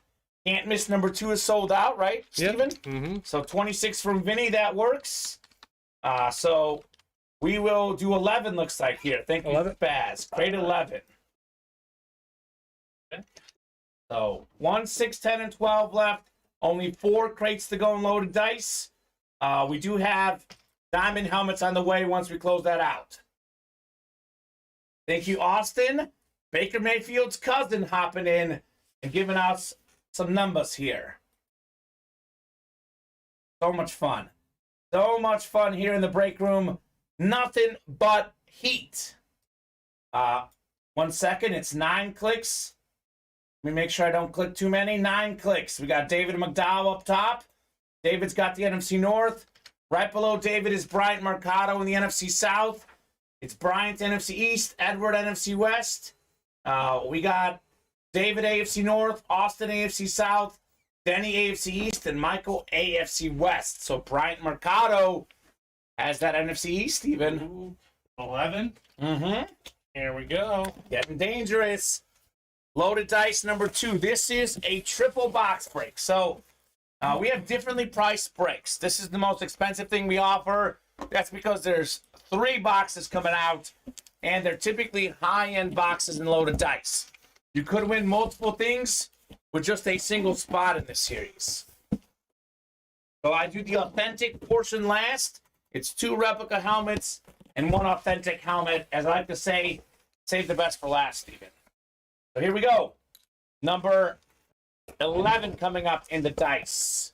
Can't miss number 2 is sold out, right, Steven? Yep. So 26 from Vinny, that works. So we will do 11, looks like here. Thank you, 11? Baz. Crate 11. Okay. So 1, 6, 10, and 12 left. Only 4 crates to go in loaded dice. We do have diamond helmets on the way once we close that out. Thank you, Austin. Baker Mayfield's cousin hopping in and giving out some numbers here. So much fun. So much fun here in the break room. Nothing but heat. 1 second. It's 9 clicks. Let me make sure I don't click too many. 9 clicks. We got David McDowell up top. David's got the NFC North. Right below David is Bryant Mercado in the NFC South. It's Bryant NFC East, Edward NFC West. We got David AFC North, Austin AFC South, Denny AFC East, and Michael AFC West. So Bryant Mercado has that NFC East, even. 11. Here we go. Getting dangerous. Loaded dice number 2. This is a triple box break. So we have differently priced breaks. This is the most expensive thing we offer. That's because there's 3 boxes coming out, and they're typically high-end boxes and loaded dice. You could win multiple things with just a single spot in this series. So I do the authentic portion last. It's 2 replica helmets and 1 authentic helmet. As I like to say, save the best for last, Steven. So here we go. Number 11 coming up in the dice.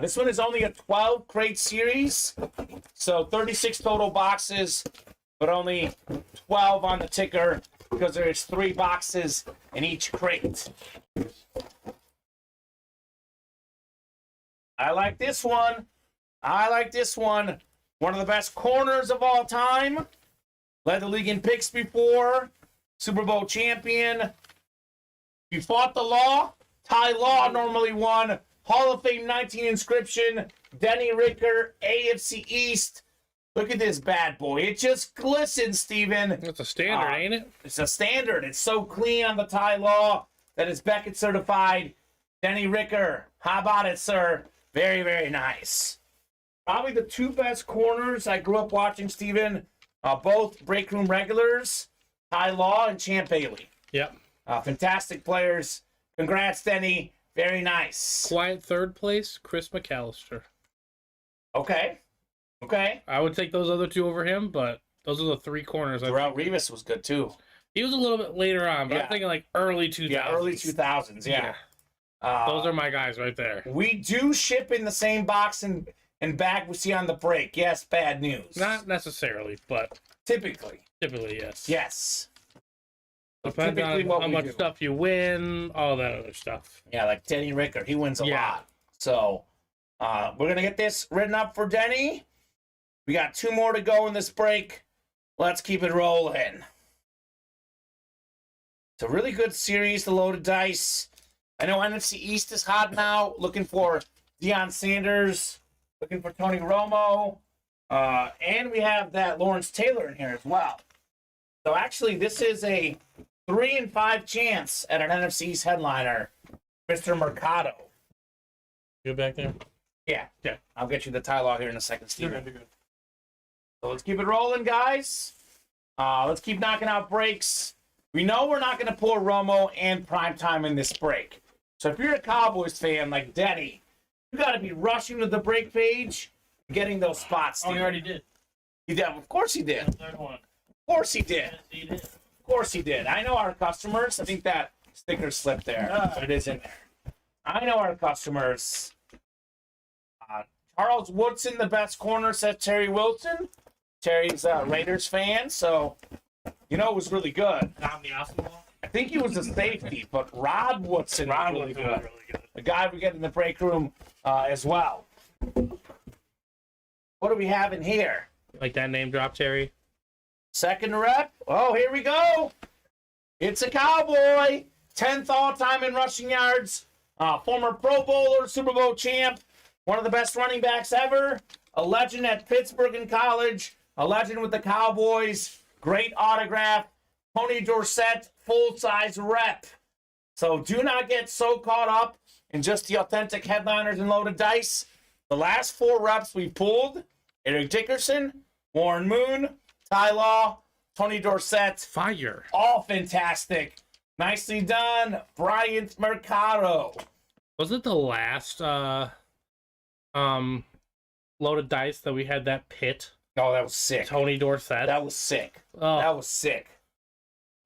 This one is only a 12 crate series, so 36 total boxes, but only 12 on the ticker because there's 3 boxes in each crate. I like this one. I like this one. One of the best corners of all time. Led the league in picks before. Super Bowl champion. You fought the law. Ty Law normally won. Hall of Fame 19 inscription. Denny Ricker, AFC East. Look at this bad boy. It just glistens, Steven. It's a standard, ain't it? It's a standard. It's so clean on the Ty Law that it's Beckett certified. Denny Ricker. How about it, sir? Very, very nice. Probably the 2 best corners I grew up watching, Steven. Both break room regulars. Ty Law and Champ Bailey. Yep. Fantastic players. Congrats, Denny. Very nice. Quiet third place, Chris McAllister. Okay. Okay. I would take those other 2 over him, but those are the 3 corners. Darrell Revis was good, too. He was a little bit later on, but I'm thinking like early 2000s. Yeah, early 2000s, yeah. Those are my guys right there. We do ship in the same box and bag we see on the break. Yes, bad news. Not necessarily, but Typically, yes. yes. Depends typically on how much stuff you win, all that other stuff. Yeah, like Denny Ricker. He wins a lot. So we're going to get this written up for Denny. We got 2 more to go in this break. Let's keep it rolling. It's a really good series, the loaded dice. I know NFC East is hot now. Looking for Deion Sanders. Looking for Tony Romo. And we have that Lawrence Taylor in here as well. So actually, this is a 3 in 5 chance at an NFC East headliner, Mr. Mercado. Good back there? Yeah. I'll get you the Ty Law here in a second, Steve. You're good. So let's keep it rolling, guys. Let's keep knocking out breaks. We know we're not going to pull Romo and primetime in this break. So if you're a Cowboys fan like Denny, you got to be rushing to the break page, getting those spots. Oh, he already did. He did. Of course he did. Third one. Of course he did. Yes, he did. Of course he did. I know our customers. I think that sticker slipped there, but it is in there. I know our customers. Charles Woodson, the best corner, says Terry Wilson. Terry's a Raiders fan, so you know it was really good. I think he was a safety, but Rod Woodson was really good. The guy we get in the break room as well. What do we have in here? Like that name drop, Terry? Second rep. Oh, here we go. It's a Cowboy. 10th all-time in rushing yards. Former Pro Bowler, Super Bowl champ. One of the best running backs ever. A legend at Pittsburgh in college. A legend with the Cowboys. Great autograph. Tony Dorsett, full-size rep. So do not get so caught up in just the authentic headliners and loaded dice. The last 4 reps we pulled, Eric Dickerson, Warren Moon, Ty Law, Tony Dorsett. Fire. All fantastic. Nicely done, Bryant Mercado. Was it the last loaded dice that we had that pit? Oh, that was sick. Tony Dorsett. That was sick. Oh. That was sick.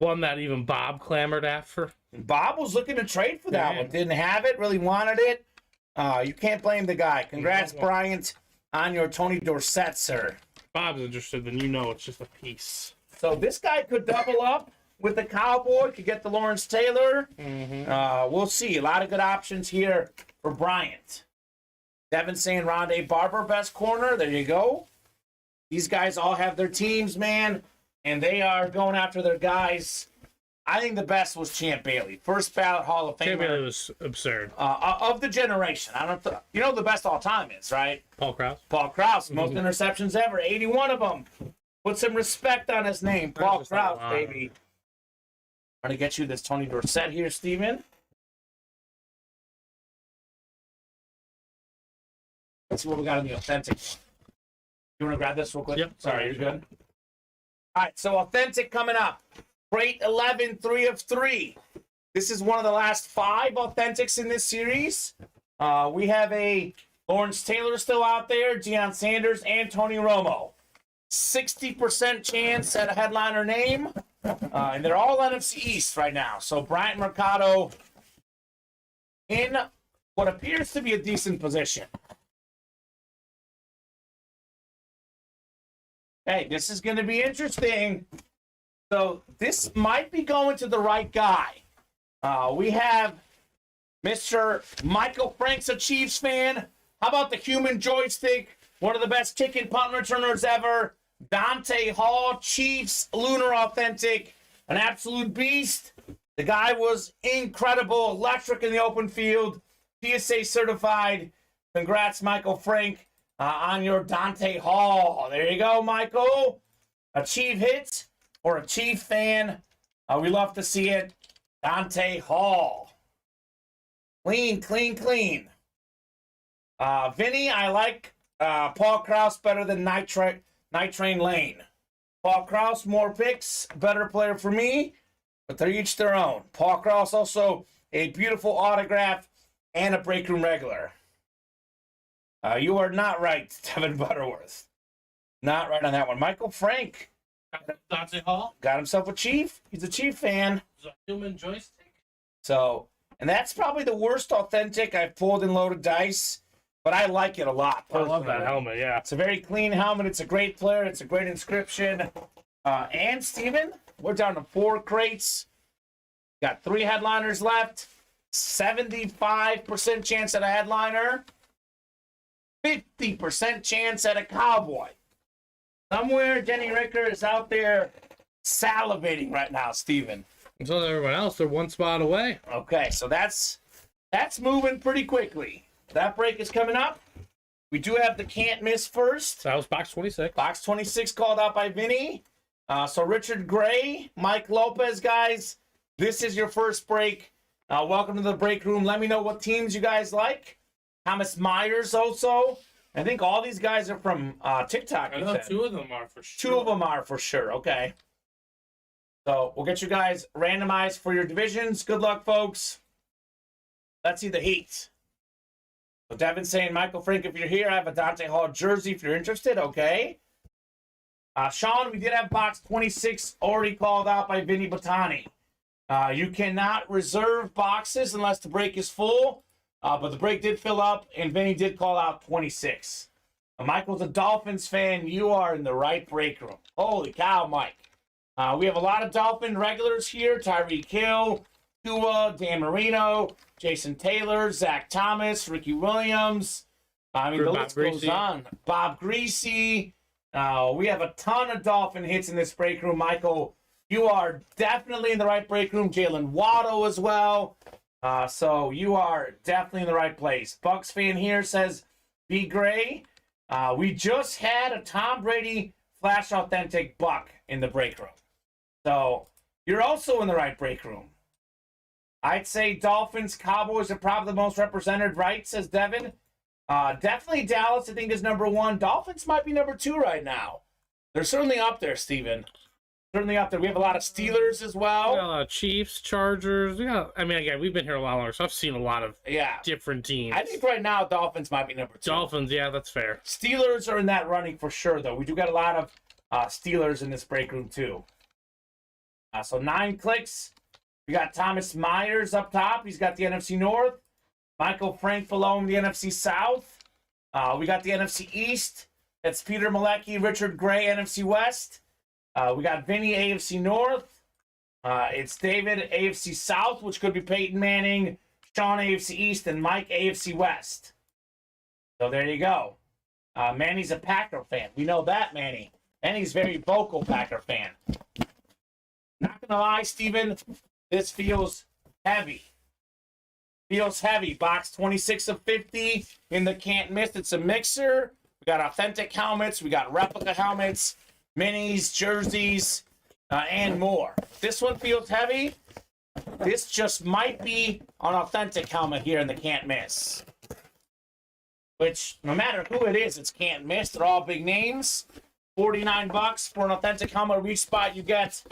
One that even Bob clamored after. Bob was looking to trade for that one. Didn't have it, really wanted it. You can't blame the guy. Congrats, Bryant, on your Tony Dorsett, sir. Bob's interested, then you know it's just a piece. So this guy could double up with the Cowboy, could get the Lawrence Taylor. We'll see. A lot of good options here for Bryant. Devin saying Rondé Barber, best corner. There you go. These guys all have their teams, man, and they are going after their guys. I think the best was Champ Bailey. First ballot Hall of Famer. Champ Bailey was absurd. Of the generation. I don't know. You know the best all time is, right? Paul Krause. Paul Krause. Most interceptions ever. 81 of them. Put some respect on his name. Paul Krause, baby. I'm going to get you this Tony Dorsett here, Steven. Let's see what we got in the authentic one. You want to grab this real quick? Yep. Sorry, you're good. All right, so authentic coming up. Crate 11, 3 of 3. This is one of the last 5 authentics in this series. We have a Lawrence Taylor still out there, Deion Sanders, and Tony Romo. 60% chance at a headliner name. And they're all NFC East right now. So Bryant Mercado, in what appears to be a decent position. Hey, this is going to be interesting. So this might be going to the right guy. We have Mr. Michael Frank's a Chiefs fan. How about the human joystick? One of the best kick and punt returners ever. Dante Hall, Chiefs, Lunar Authentic, an absolute beast. The guy was incredible, electric in the open field, PSA certified. Congrats, Michael Frank, on your Dante Hall. There you go, Michael. A Chief hit or a Chief fan. We love to see it. Dante Hall. Clean, clean, clean. Vinny, I like Paul Krause better than Night Train Lane. Paul Krause, more picks, better player for me, but they're each their own. Paul Krause also a beautiful autograph and a break room regular. You are not right, Devin Butterworth. Not right on that one. Michael Frank. Dante Hall. Got himself a Chief. He's a Chief fan. A human joystick. So, and that's probably the worst authentic I've pulled in loaded dice, but I like it a lot. I love that helmet, yeah. It's a very clean helmet. It's a great player. It's a great inscription. And Steven, we're down to 4 crates. Got 3 headliners left. 75% chance at a headliner. 50% chance at a cowboy. Somewhere Denny Ricker is out there salivating right now, Steven. And so everyone else, they're one spot away. Okay, so that's moving pretty quickly. That break is coming up. We do have the can't miss first. That was box 26. Box 26 called out by Vinny. So Richard Gray, Mike Lopez, guys, this is your first break. Welcome to the break room. Let me know what teams you guys like. Thomas Myers also. I think all these guys are from TikTok. I know 2 of them are for sure. 2 of them are for sure. Okay. So we'll get you guys randomized for your divisions. Good luck, folks. Let's see the heat. So Devin's saying, Michael Frank, if you're here, I have a Dante Hall jersey if you're interested. Okay. Sean, we did have box 26 already called out by Vinny Bottani. You cannot reserve boxes unless the break is full. But the break did fill up, and Vinny did call out 26. Michael's a Dolphins fan. You are in the right break room. Holy cow, Mike. We have a lot of Dolphin regulars here. Tyreek Hill, Tua, Dan Marino, Jason Taylor, Zach Thomas, Ricky Williams. I mean, the list goes on. Bob Greasy. We have a ton of Dolphin hits in this break room. Michael, you are definitely in the right break room. Jalen Waddle as well. So you are definitely in the right place. Bucks fan here says, B. Gray. We just had a Tom Brady Flash Authentic Buck in the break room. So you're also in the right break room. I'd say Dolphins, Cowboys are probably the most represented, right? Says Devin. Definitely Dallas, I think, is number 1. Dolphins might be number 2 right now. They're certainly up there, Steven. Certainly up there. We have a lot of Steelers as well. We got a lot of Chiefs, Chargers. Again, we've been here a lot longer, so I've seen a lot of different teams. I think right now Dolphins might be number 2. Dolphins, yeah, that's fair. Steelers are in that running for sure, though. We do got a lot of Steelers in this break room, too. So 9 clicks. We got Thomas Myers up top. He's got the NFC North. Michael Frank below him, the NFC South. We got the NFC East. That's Peter Malecki, Richard Gray, NFC West. We got Vinny, AFC North. It's David, AFC South, which could be Peyton Manning, Sean, AFC East, and Mike, AFC West. So there you go. Manny's a Packer fan. We know that, Manny. Manny's a very vocal Packer fan. Not going to lie, Steven, this feels heavy. Feels heavy. Box 26 of 50 in the can't miss. It's a mixer. We got authentic helmets. We got replica helmets, minis, jerseys, and more. This one feels heavy. This just might be an authentic helmet here in the can't miss. Which, no matter who it is, it's can't miss. They're all big names. $49 for an authentic helmet. Each spot you get,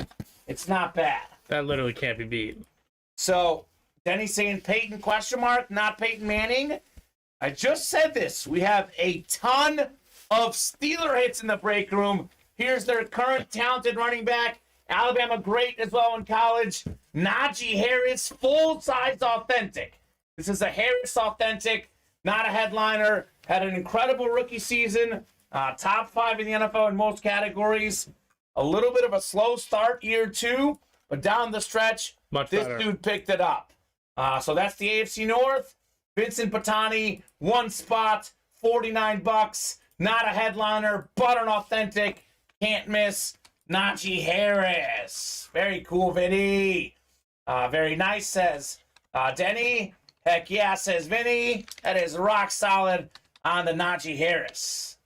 it's not bad. That literally can't be beat. So, Denny's saying Peyton question mark, not Peyton Manning. I just said this. We have a ton of Steeler hits in the break room. Here's their current talented running back. Alabama great as well in college. Najee Harris, full-size authentic. This is a Harris authentic, not a headliner. Had an incredible rookie season. Top 5 in the NFL in most categories. A little bit of a slow start year 2, but down the stretch, this dude picked it up. So that's the AFC North. Vincent Patani, 1 spot, $49. Not a headliner, but an authentic. Can't miss. Najee Harris. Very cool, Vinny. Very nice, says Denny. Heck yeah, says Vinny. That is rock solid on the Najee Harris.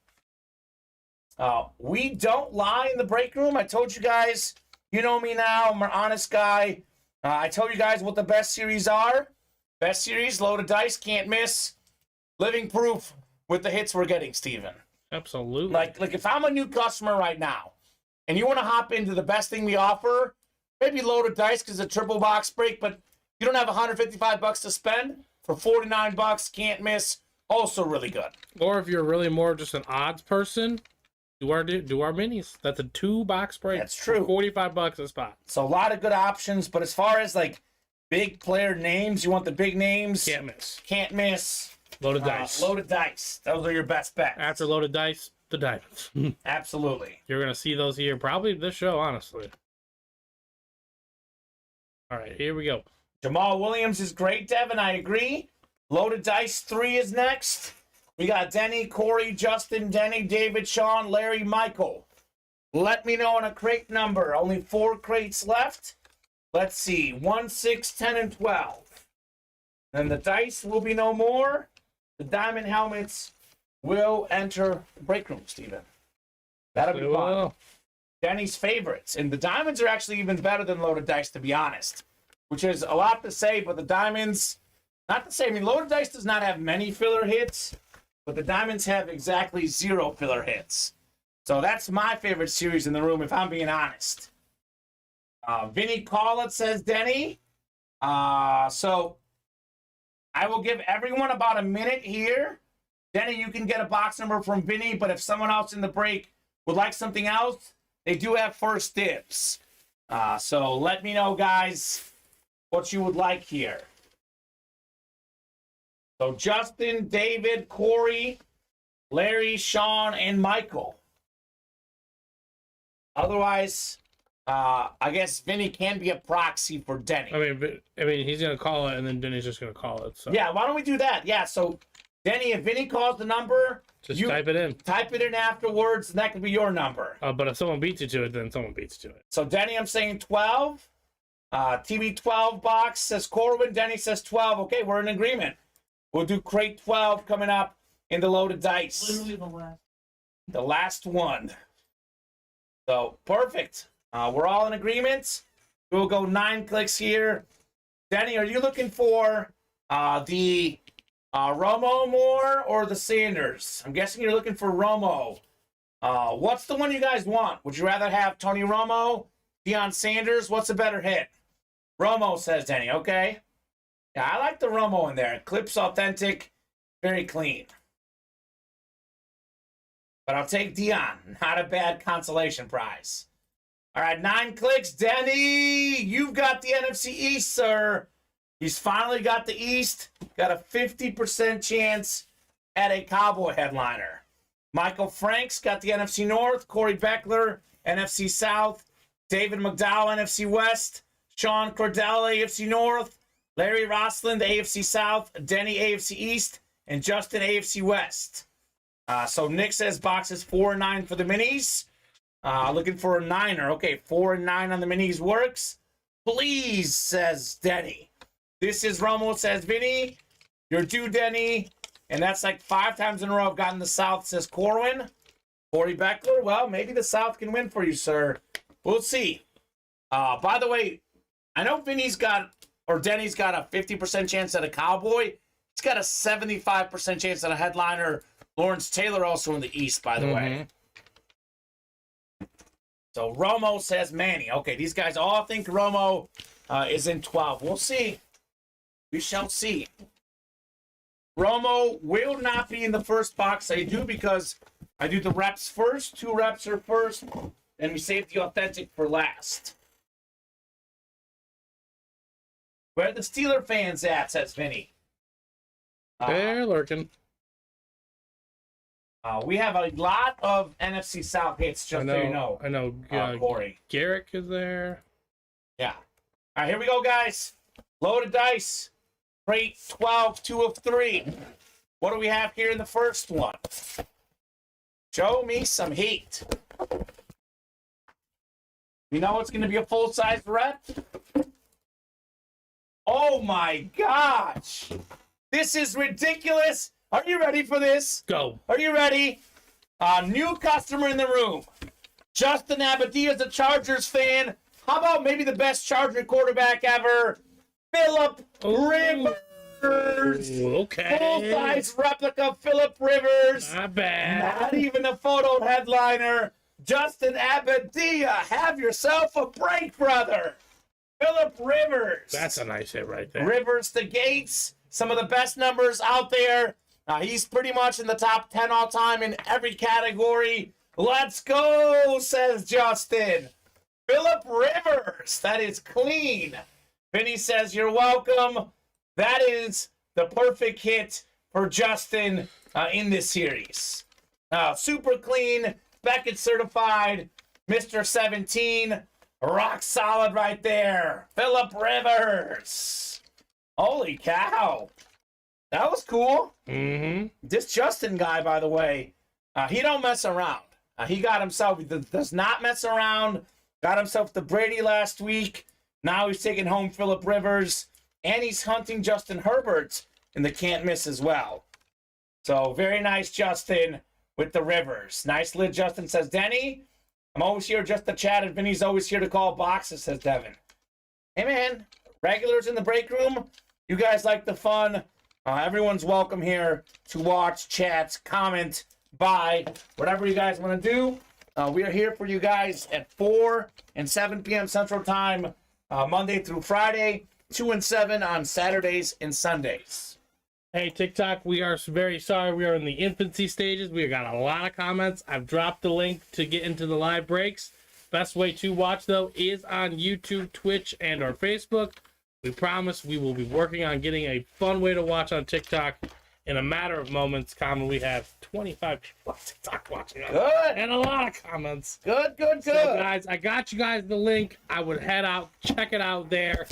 We don't lie in the break room. I told you guys, you know me now. I'm an honest guy. I told you guys what the best series are. Best series, loaded dice, can't miss. Living proof with the hits we're getting, Steven. Absolutely. Like if I'm a new customer right now, and you want to hop into the best thing we offer, maybe loaded dice because it's a triple box break, but you don't have $155 to spend for $49, can't miss. Also really good. Or if you're really more just an odds person, do our minis. That's a 2-box break. That's true. $45 a spot. So a lot of good options, but as far as like big player names, you want the big names. Can't miss. Can't miss. Loaded dice. Loaded dice. Those are your best bets. After loaded dice, the diamonds. Absolutely. You're going to see those here probably this show, honestly. All right, here we go. Jamal Williams is great, Devin. I agree. Loaded dice 3 is next. We got Denny, Corey, Justin, Denny, David, Sean, Larry, Michael. Let me know on a crate number. Only 4 crates left. Let's see. 1, 6, 10, and 12. Then the dice will be no more. The diamond helmets will enter the break room, Steven. That'll be fun. Denny's favorites. And the diamonds are actually even better than loaded dice, to be honest. Which is a lot to say, but the diamonds, not to say, I mean, loaded dice does not have many filler hits, but the diamonds have exactly 0 filler hits. So that's my favorite series in the room, if I'm being honest. Vinny Call It, says Denny. So I will give everyone about a minute here. Denny, you can get a box number from Vinny, but if someone else in the break would like something else, they do have first dibs. So let me know, guys, what you would like here. So Justin, David, Corey, Larry, Sean, and Michael. Otherwise, I guess Vinny can be a proxy for Denny. I mean, he's gonna call it, and then Denny's just gonna call it. So yeah, why don't we do that? Yeah, so Denny, if Vinny calls the number, just type it in. Type it in afterwards, and that could be your number. But if someone beats you to it, then someone beats you to it. So Denny, I'm saying 12. TV 12 box says Corwin. Denny says 12. Okay, we're in agreement. We'll do crate 12 coming up in the loaded dice. Literally the last one. So, perfect. We're all in agreement. We'll go 9 clicks here. Denny, are you looking for the Romo more or the Sanders? I'm guessing you're looking for Romo. What's the one you guys want? Would you rather have Tony Romo, Deion Sanders? What's a better hit? Romo, says Denny. Okay. Yeah, I like the Romo in there. Clips authentic, very clean. But I'll take Deion. Not a bad consolation prize. All right, 9 clicks. Denny, you've got the NFC East, sir. He's finally got the East. Got a 50% chance at a Cowboy headliner. Michael Franks got the NFC North. Corey Beckler, NFC South. David McDowell, NFC West. Sean Cordell, AFC North. Larry Rossland, AFC South. Denny, AFC East. And Justin, AFC West. So Nick says boxes 4 and 9 for the minis. Looking for a 9er. Okay, 4 and 9 on the minis works. Please, says Denny. This is Romo, says Vinny. You're due, Denny. And that's like 5 times in a row I've gotten the South, says Corwin. Corey Beckler, well, maybe the South can win for you, sir. We'll see. By the way, I know Denny's got a 50% chance at a Cowboy. He's got a 75% chance at a headliner. Lawrence Taylor also in the East, by the way. So Romo says Manny. Okay, these guys all think Romo is in 12. We'll see. We shall see. Romo will not be in the first box. I do because I do the reps first. 2 reps are first. And we save the authentic for last. Where are the Steeler fans at, says Vinny. They're lurking. We have a lot of NFC South hits, just so you know. I know. Corey. Garrick is there. Yeah. All right, here we go, guys. Loaded dice. Crate 12, 2 of 3. What do we have here in the first one? Show me some heat. You know it's going to be a full-size rep? Oh, my gosh. This is ridiculous. Are you ready for this? Go. Are you ready? New customer in the room. Justin Abadia is a Chargers fan. How about maybe the best Charger quarterback ever? Philip Rivers. Okay. Full-size replica Philip Rivers. Not bad. Not even a photo headliner. Justin Abadia, have yourself a break, brother. Philip Rivers. That's a nice hit right there. Rivers to Gates. Some of the best numbers out there. He's pretty much in the top 10 all time in every category. Let's go, says Justin. Philip Rivers. That is clean. Vinny says, you're welcome. That is the perfect hit for Justin in this series. Super clean. Beckett certified. Mr. 17. Rock solid right there. Philip Rivers. Holy cow. That was cool. Mm-hmm. This Justin guy, by the way, he don't mess around. He got himself, he does not mess around. Got himself the Brady last week. Now he's taking home Philip Rivers. And he's hunting Justin Herbert in the can't miss as well. So very nice, Justin, with the Rivers. Nice lid, Justin, says Denny. I'm always here just to chat, and Vinny's always here to call boxes, says Devin. Hey, man, regulars in the break room, you guys like the fun. Everyone's welcome here to watch, chat, comment, buy, whatever you guys want to do. We are here for you guys at 4 and 7 p.m. Central Time, Monday through Friday, 2 and 7 on Saturdays and Sundays. Hey, TikTok, we are very sorry. We are in the infancy stages. We got a lot of comments. I've dropped the link to get into the live breaks. Best way to watch, though, is on YouTube, Twitch, and our Facebook. We promise we will be working on getting a fun way to watch on TikTok in a matter of moments. Common, we have 25 people on TikTok watching us. Good. And a lot of comments. Good. So, guys, I got you guys the link. I would head out, check it out there.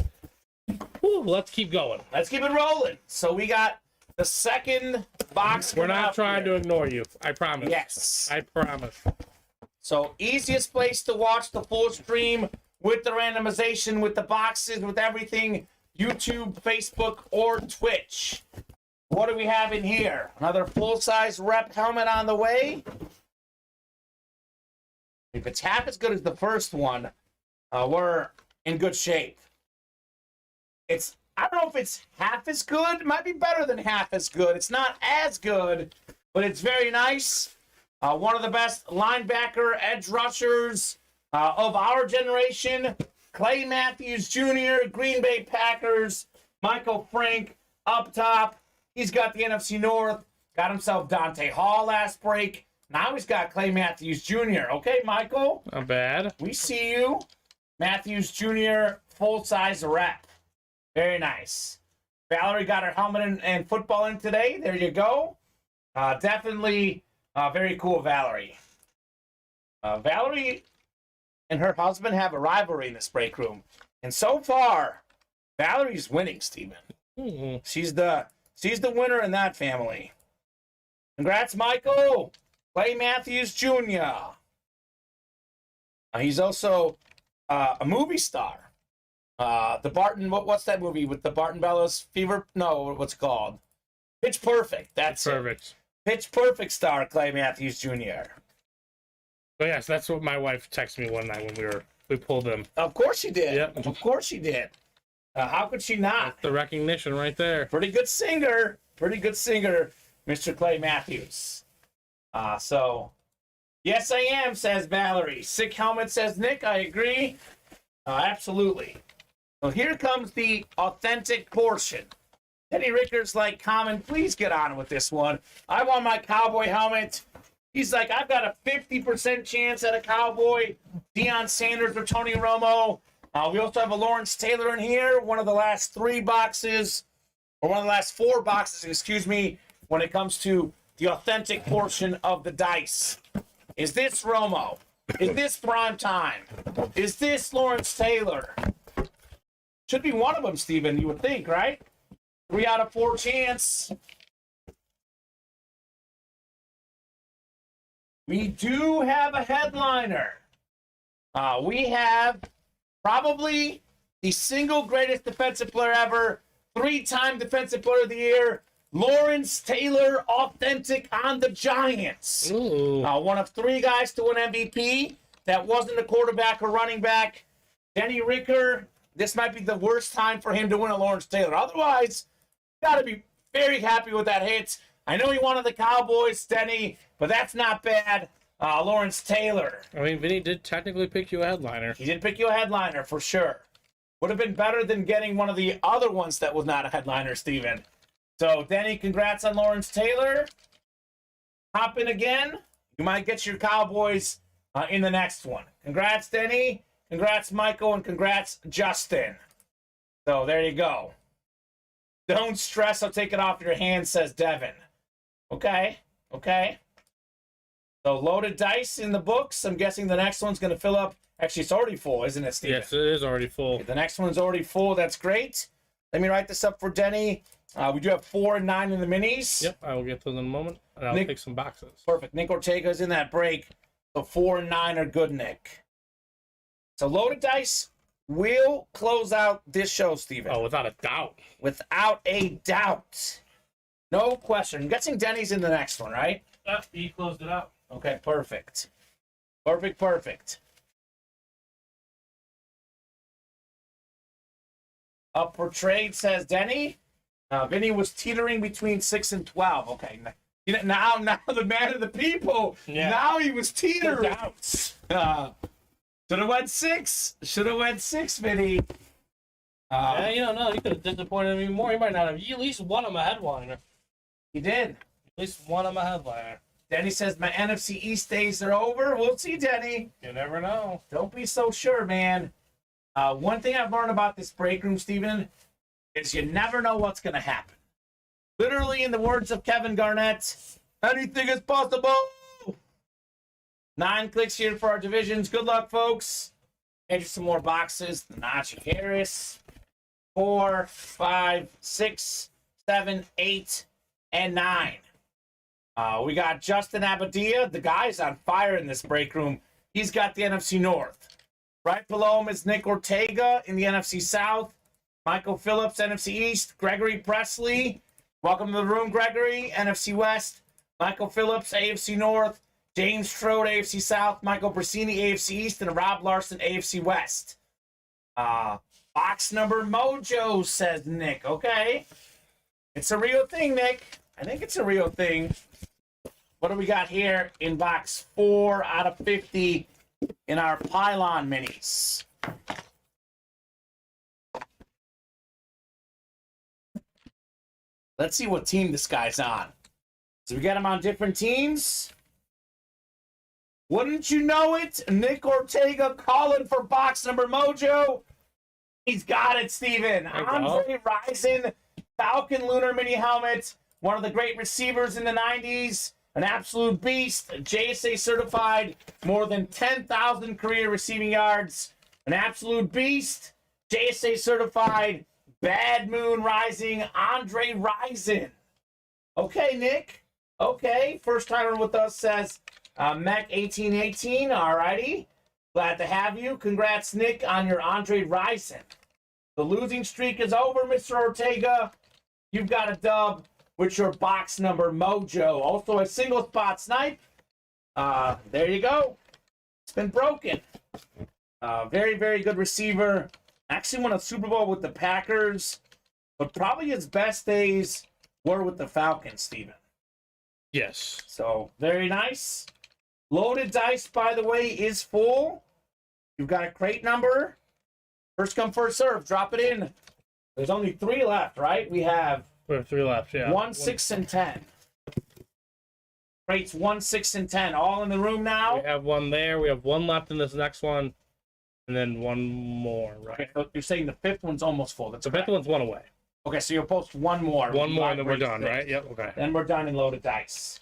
Whew, let's keep going. Let's keep it rolling. So we got the second box. We're not trying to ignore you. I promise. Yes. I promise. So easiest place to watch the full stream with the randomization, with the boxes, with everything, YouTube, Facebook, or Twitch. What do we have in here? Another full-size rep helmet on the way. If it's half as good as the first one, we're in good shape. I don't know if it's half as good. It might be better than half as good. It's not as good, but it's very nice. One of the best linebacker edge rushers of our generation. Clay Matthews Jr., Green Bay Packers. Michael Frank up top. He's got the NFC North. Got himself Dante Hall last break. Now he's got Clay Matthews Jr. Okay, Michael? Not bad. We see you. Matthews Jr., full-size rep. Very nice. Valerie got her helmet and football in today. There you go. Definitely very cool, Valerie. Valerie and her husband have a rivalry in this break room. And so far, Valerie's winning, Steven. Mm-hmm. She's the winner in that family. Congrats, Michael. Clay Matthews Jr. He's also a movie star. The Barton, what's that movie with the Barton Bellows Fever? No, what's it called? Pitch Perfect. That's perfect. Pitch Perfect star, Clay Matthews Jr. But yes, that's what my wife texted me one night when we pulled them. Of course she did. Yep. Of course she did. How could she not? That's the recognition right there. Pretty good singer, Mr. Clay Matthews. So, yes, I am, says Valerie. Sick helmet, says Nick. I agree. Absolutely. So here comes the authentic portion. Teddy Ricker's like, Kamen, please get on with this one. I want my cowboy helmet. He's like, I've got a 50% chance at a cowboy. Deion Sanders or Tony Romo. We also have a Lawrence Taylor in here. One of the last 3 boxes. or one of the last 4 boxes, excuse me, when it comes to the authentic portion of the dice. Is this Romo? Is this Prime Time? Is this Lawrence Taylor? Should be one of them, Steven, you would think, right? 3 out of 4 chance. We do have a headliner. We have probably the single greatest defensive player ever, 3-time Defensive Player of the Year, Lawrence Taylor, authentic on the Giants. One of 3 guys to win MVP. That wasn't a quarterback or running back. Denny Ricker, this might be the worst time for him to win a Lawrence Taylor. Otherwise, got to be very happy with that hit. I know he wanted the Cowboys, Denny, but that's not bad. Lawrence Taylor. I mean, Vinny did technically pick you a headliner. He did pick you a headliner, for sure. Would have been better than getting one of the other ones that was not a headliner, Steven. So, Denny, congrats on Lawrence Taylor. Hop in again. You might get your Cowboys in the next one. Congrats, Denny. Congrats, Michael. And congrats, Justin. So, there you go. Don't stress. I'll take it off your hands, says Devin. Okay. So, loaded dice in the books. I'm guessing the next one's going to fill up. Actually, it's already full, isn't it, Steven? Yes, it is already full. Okay, the next one's already full. That's great. Let me write this up for Denny. We do have 4 and 9 in the minis. Yep, I will get to them in a moment, and I'll take some boxes. Perfect. Nick Ortega's in that break. So 4 and 9 are good, Nick. So loaded dice will close out this show, Steven. Oh, without a doubt. Without a doubt. No question. I'm guessing Denny's in the next one, right? He closed it out. Okay, perfect. Perfect. Up for trade, says Denny. Vinny was teetering between 6 and 12. Okay, now the man of the people. Yeah. Now he was teetering. Should have went 6. Vinny. Yeah, no, he could have disappointed me more. He might not have. You at least won him a headliner. He did. At least won him a headliner. Denny says my NFC East days are over. We'll see, Denny. You never know. Don't be so sure, man. One thing I've learned about this break room, Steven, is you never know what's going to happen. Literally, in the words of Kevin Garnett, anything is possible. 9 clicks here for our divisions. Good luck, folks. Enter some more boxes. Najee Harris. 4, 5, 6, 7, 8, and 9. We got Justin Abadia. The guy's on fire in this break room. He's got the NFC North. Right below him is Nick Ortega in the NFC South. Michael Phillips, NFC East. Gregory Presley. Welcome to the room, Gregory. NFC West. Michael Phillips, AFC North. James Strode, AFC South. Michael Brasini, AFC East. And Rob Larson, AFC West. Box number mojo, says Nick. Okay. It's a real thing, Nick. I think it's a real thing. What do we got here in box 4 out of 50 in our pylon minis? Let's see what team this guy's on. So we got him on different teams. Wouldn't you know it? Nick Ortega calling for box number mojo. He's got it, Steven. Andre Rison, Falcon Lunar Mini Helmet. One of the great receivers in the 90s. An absolute beast. JSA certified. More than 10,000 career receiving yards. An absolute beast. JSA certified. Bad Moon Rising. Andre Rison. Okay, Nick. Okay. First timer with us says Mech1818. Alrighty. Glad to have you. Congrats, Nick, on your Andre Rison. The losing streak is over, Mr. Ortega. You've got a dub with your box number mojo. Also a single spot snipe. There you go. It's been broken. Very, very good receiver. Actually won a Super Bowl with the Packers. But probably his best days were with the Falcons, Steven. Yes. So, very nice. Loaded dice, by the way, is full. You've got a crate number. First come, first serve. Drop it in. There's only 3 left, right? We have 3 left, yeah. 1, 6, and 10. Crates 1, 6, and 10. All in the room now. We have 1 there. We have 1 left in this next one. And then 1 more, right? Okay, so you're saying the 5th one's almost full. That's the 5th one's 1 away. Okay, so you'll post one more. One more, and then we're break done, 6. right? Yep. Okay. Then we're done in loaded dice.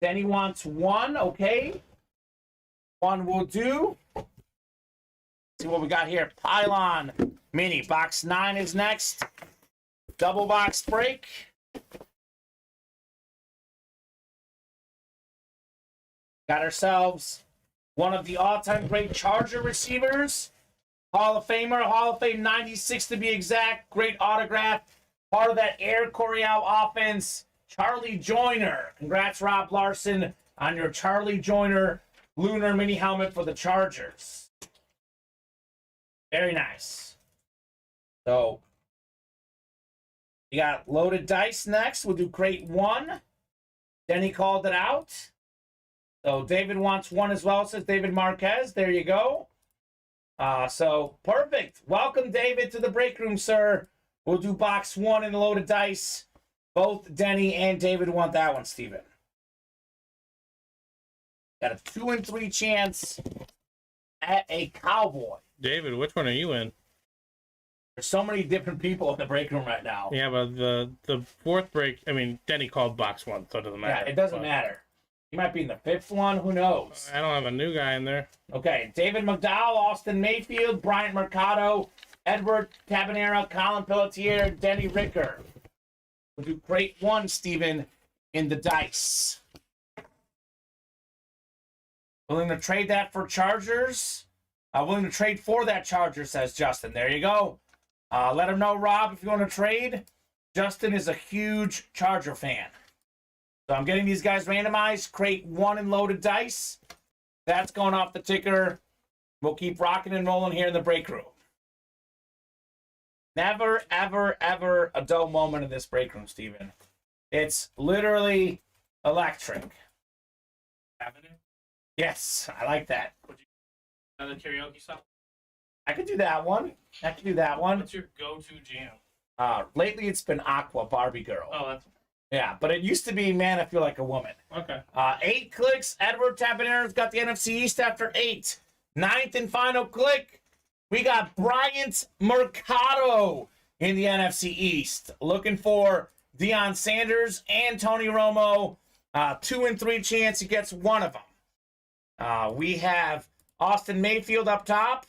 Then he wants one. Okay. One will do. See what we got here. Pylon Mini. Box 9 is next. Double box break. Got ourselves one of the all-time great Charger receivers. Hall of Famer, Hall of Fame 96 to be exact. Great autograph. Part of that Air Coryell offense. Charlie Joyner. Congrats, Rob Larson, on your Charlie Joyner lunar mini helmet for the Chargers. Very nice. So, you got loaded dice next. We'll do crate 1. Denny called it out. So David wants one as well, says David Marquez. There you go. So perfect. Welcome, David, to the break room, sir. We'll do box 1 in the loaded dice. Both Denny and David want that one, Steven. Got a 2 in 3 chance at a Cowboy. David, which one are you in? There's so many different people in the break room right now. Yeah, but the fourth break, I mean, Denny called box 1, so it doesn't matter. Yeah, it doesn't matter. He might be in the 5th one. Who knows? I don't have a new guy in there. Okay, David McDowell, Austin Mayfield, Bryant Mercado, Edward Tabanera, Colin Pelletier, Denny Ricker. We'll do crate 1, Steven, in the dice. Willing to trade that for Chargers? Willing to trade for that Charger, says Justin. There you go. Let him know, Rob, if you want to trade. Justin is a huge Charger fan. So I'm getting these guys randomized. Crate 1 in loaded dice. That's going off the ticker. We'll keep rocking and rolling here in the break room. Never, ever, ever a dull moment in this break room, Steven. It's literally electric. Avenue? Yes, I like that. Another karaoke song? I could do that one. I could do that one. What's your go-to jam? Lately, it's been Aqua, Barbie Girl. Oh, that's... Yeah, but it used to be Man, I Feel Like a Woman. Okay. 8 clicks. Edward Tabanera's got the NFC East after 8. 9th and final click. We got Bryant Mercado in the NFC East. Looking for Deion Sanders and Tony Romo. 2 in 3 chance he gets one of them. We have Austin Mayfield up top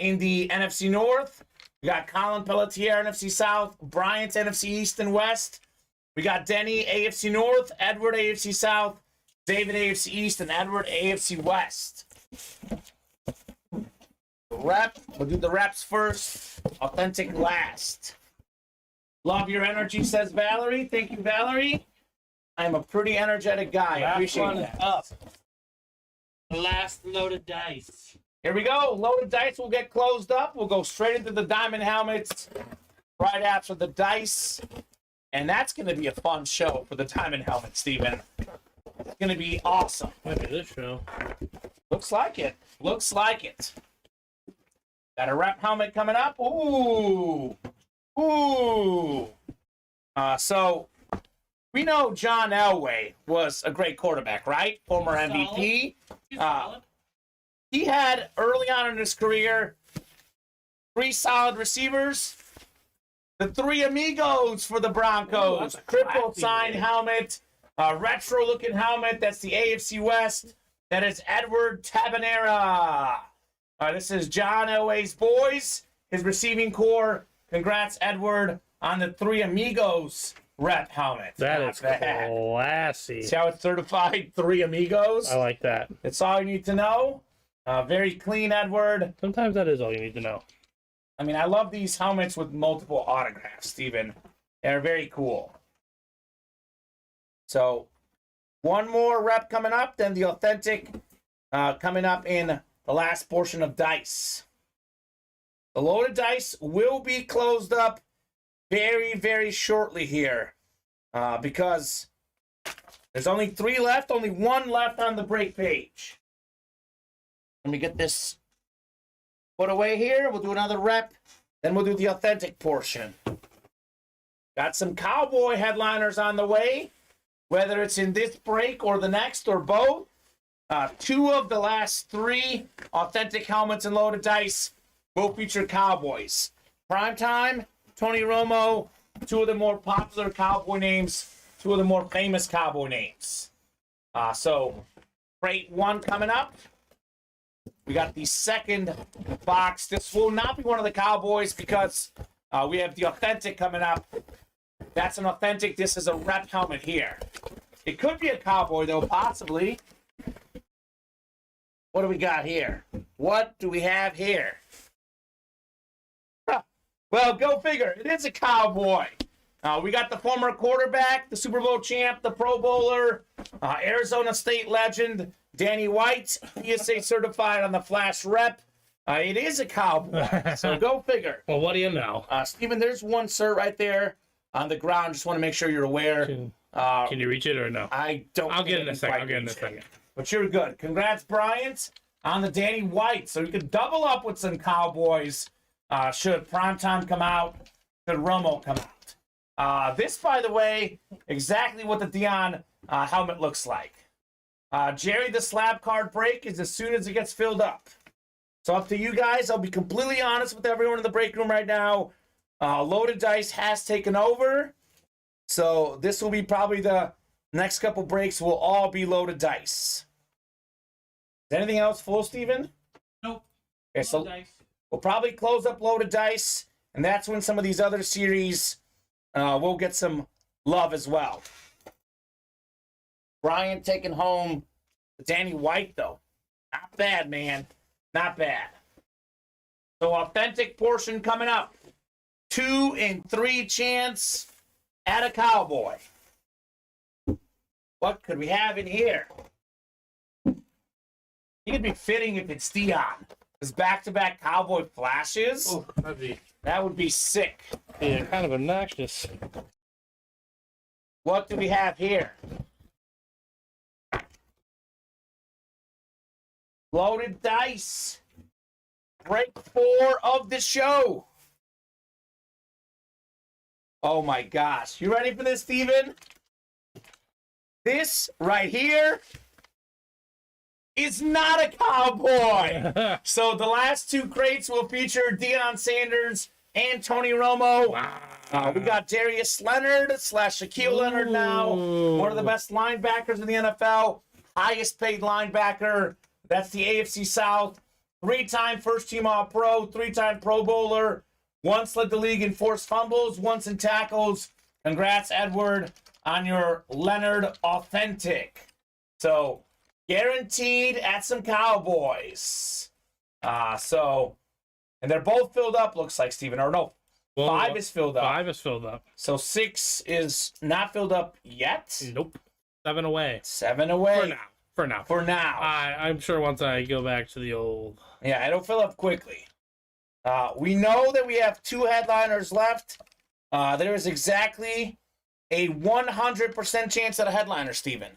in the NFC North. We got Colin Pelletier, NFC South. Bryant, NFC East and West. We got Denny, AFC North. Edward, AFC South. David, AFC East. And Edward, AFC West. Rep. We'll do the reps first. Authentic last. Love your energy, says Valerie. Thank you, Valerie. I'm a pretty energetic guy. I appreciate that. Up. Last loaded dice. Here we go. Loaded dice will get closed up. We'll go straight into the diamond helmets right after the dice. And that's going to be a fun show for the diamond helmet, Steven. It's going to be awesome. Might be this show. Looks like it. Looks like it. Got a rep helmet coming up. Ooh. Ooh. So we know John Elway was a great quarterback, right? Former MVP. He had early on in his career 3 solid receivers. The 3 amigos for the Broncos. Crippled sign helmet. Retro looking helmet. That's the AFC West. That is Edward Tabanera. This is John Elway's boys. His receiving core. Congrats, Edward, on the 3 amigos rep helmet. That is classy. See how it's certified 3 amigos? I like that. That's all you need to know. Very clean, Edward. Sometimes that is all you need to know. I mean, I love these helmets with multiple autographs, Steven. They're very cool. So, one more rep coming up, then the authentic coming up in the last portion of dice. The loaded dice will be closed up very, very shortly here because there's only 3 left, only 1 left on the break page. Let me get this put away here. We'll do another rep. Then we'll do the authentic portion. Got some Cowboy headliners on the way. Whether it's in this break or the next or both. 2 of the last 3 authentic helmets and loaded dice will feature Cowboys. Primetime, Tony Romo, two of the more popular cowboy names, two of the more famous cowboy names. So, crate 1 coming up. We got the second box. This will not be one of the Cowboys because we have the authentic coming up. That's an authentic. This is a rep helmet here. It could be a Cowboy, though, possibly. What do we got here? What do we have here? Huh. Well, go figure. It is a Cowboy. We got the former quarterback, the Super Bowl champ, the Pro Bowler, Arizona State legend, Danny White, PSA certified on the Flash rep. It is a Cowboy, so go figure. Well, what do you know? Steven, there's one cert right there on the ground. Just want to make sure you're aware. Can you reach it or no? I don't. I'll get it in a second. But you're good. Congrats, Bryant, on the Danny White. So you could double up with some Cowboys should Primetime come out, should Romo come out. This, by the way, exactly what the Dion helmet looks like. Jerry, the slab card break is as soon as it gets filled up. So up to you guys. I'll be completely honest with everyone in the break room right now. Loaded Dice has taken over. So this will be probably the next couple breaks will all be Loaded Dice. Is anything else full, Steven? Nope. Okay, so we'll probably close up Loaded Dice, and that's when some of these other series will get some love as well. Brian taking home Danny White, though. Not bad, man. Not bad. So authentic portion coming up. 2 in 3 chance at a Cowboy. What could we have in here? It'd be fitting if it's Dion. His back-to-back Cowboy flashes. Oh, that would be sick. Yeah, kind of obnoxious. What do we have here? Loaded Dice. Break 4 of the show. Oh my gosh. You ready for this, Steven? This right here is not a Cowboy. So the last 2 crates will feature Deion Sanders and Tony Romo. Wow. We got Darius Leonard / Shaquille Leonard now. One of the best linebackers in the NFL. Highest paid linebacker. That's the AFC South. 3-time first-team All-Pro. 3-time Pro Bowler. Once led the league in forced fumbles. Once in tackles. Congrats, Edward, on your Leonard Authentic. So, guaranteed at some Cowboys. And they're both filled up, looks like, Steven. Or no, 5 is filled up. 5 is filled up. So 6 is not filled up yet? Nope. 7 away. 7 away. For now. I'm sure once I go back to the old... Yeah, it'll fill up quickly. We know that we have 2 headliners left. There is exactly a 100% chance at a headliner, Steven.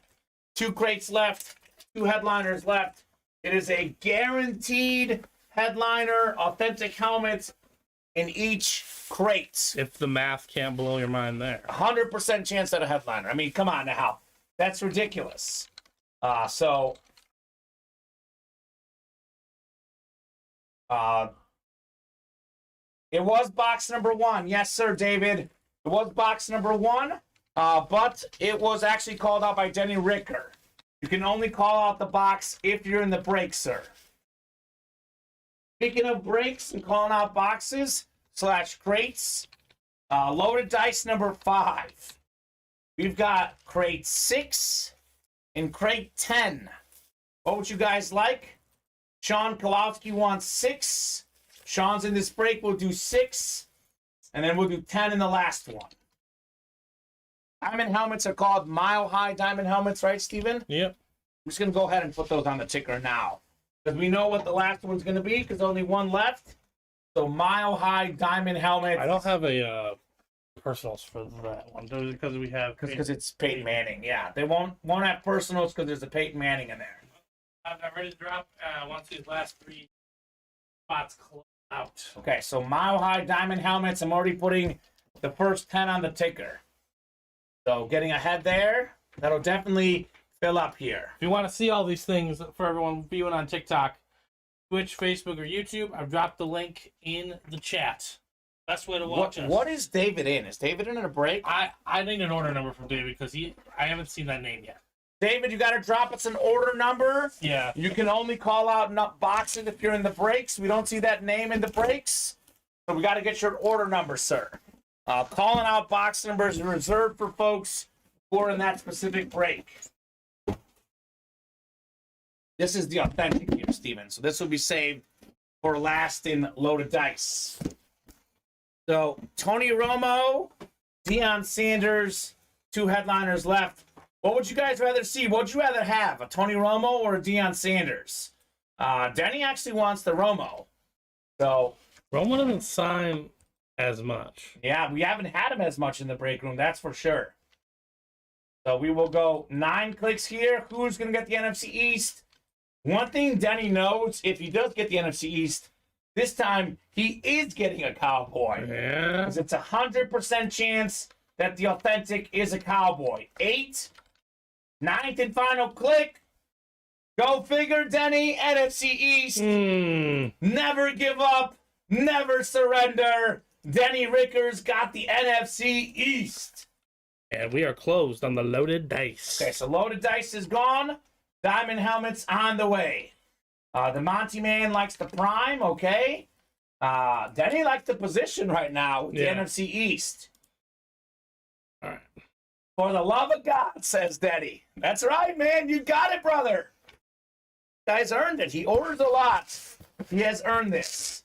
2 crates left, 2 headliners left. It is a guaranteed headliner, authentic helmets in each crate. If the math can't blow your mind there. 100% chance at a headliner. I mean, come on now. That's ridiculous. It was box number 1. Yes, sir, David. It was box number 1, but it was actually called out by Denny Ricker. You can only call out the box if you're in the break, sir. Speaking of breaks and calling out boxes / crates, Loaded Dice number 5. We've got crate 6 and crate 10. What would you guys like? Sean Kowalski wants 6. Sean's in this break. We'll do 6. And then we'll do 10 in the last one. Diamond helmets are called Mile High Diamond helmets, right, Steven? Yep. I'm just going to go ahead and put those on the ticker now. Because we know what the last one's going to be, because only 1 left. So Mile High Diamond helmet. I don't have a personals for that one. Because we have... Because it's Peyton Manning, yeah. They won't have personals because there's a Peyton Manning in there. I'm ready to drop once these last 3 spots close out. Okay, so Mile High Diamond helmets. I'm already putting the first 10 on the ticker. So getting ahead there, that'll definitely fill up here. If you want to see all these things for everyone viewing on TikTok, Twitch, Facebook, or YouTube, I've dropped the link in the chat. Best way to watch us. What is David in? Is David in a break? I need an order number from David because I haven't seen that name yet. David, you got to drop us an order number. Yeah. You can only call out boxing if you're in the breaks. We don't see that name in the breaks. So we got to get your order number, sir. Calling out box numbers are reserved for folks who are in that specific break. This is the authentic here, Steven. So this will be saved for last in Loaded Dice. So Tony Romo, Deion Sanders, 2 headliners left. What would you guys rather see? What would you rather have, a Tony Romo or a Deion Sanders? Denny actually wants the Romo. So Romo doesn't sign as much. Yeah, we haven't had him as much in the break room, that's for sure. So we will go 9 clicks here. Who's going to get the NFC East? One thing Denny knows, if he does get the NFC East, this time he is getting a Cowboy. Yeah. Because it's 100% chance that the authentic is a Cowboy. 8, 9th and final click. Go figure, Denny. NFC East. Never give up. Never surrender. Denny Rickers got the NFC East. And we are closed on the Loaded Dice. Okay, so Loaded Dice is gone. Diamond Helmet's on the way. The Monty Man likes the prime, okay. Denny likes the position right now with the NFC East. All right. For the love of God, says Denny. That's right, man. You got it, brother. Guy's earned it. He orders a lot. He has earned this.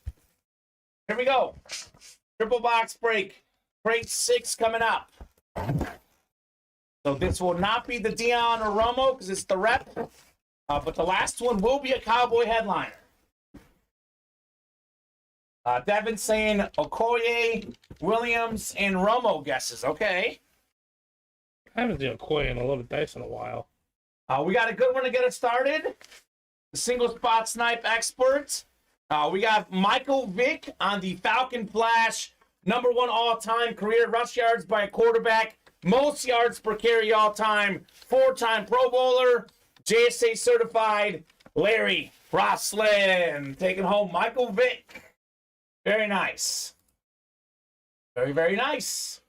Here we go. Triple box break. Crate 6 coming up. So this will not be the Deion or Romo because it's the rep. But the last one will be a Cowboy headliner. Devin saying Okoye, Williams, and Romo guesses. Okay. I haven't seen Okoye in a Loaded Dice in a while. We got a good one to get us started. The single spot snipe expert. We got Michael Vick on the Falcon Flash. #1 all-time career rush yards by a quarterback. Most yards per carry all-time. 4-time Pro Bowler. JSA certified. Larry Roslin. Taking home Michael Vick. Very nice. Very, very nice.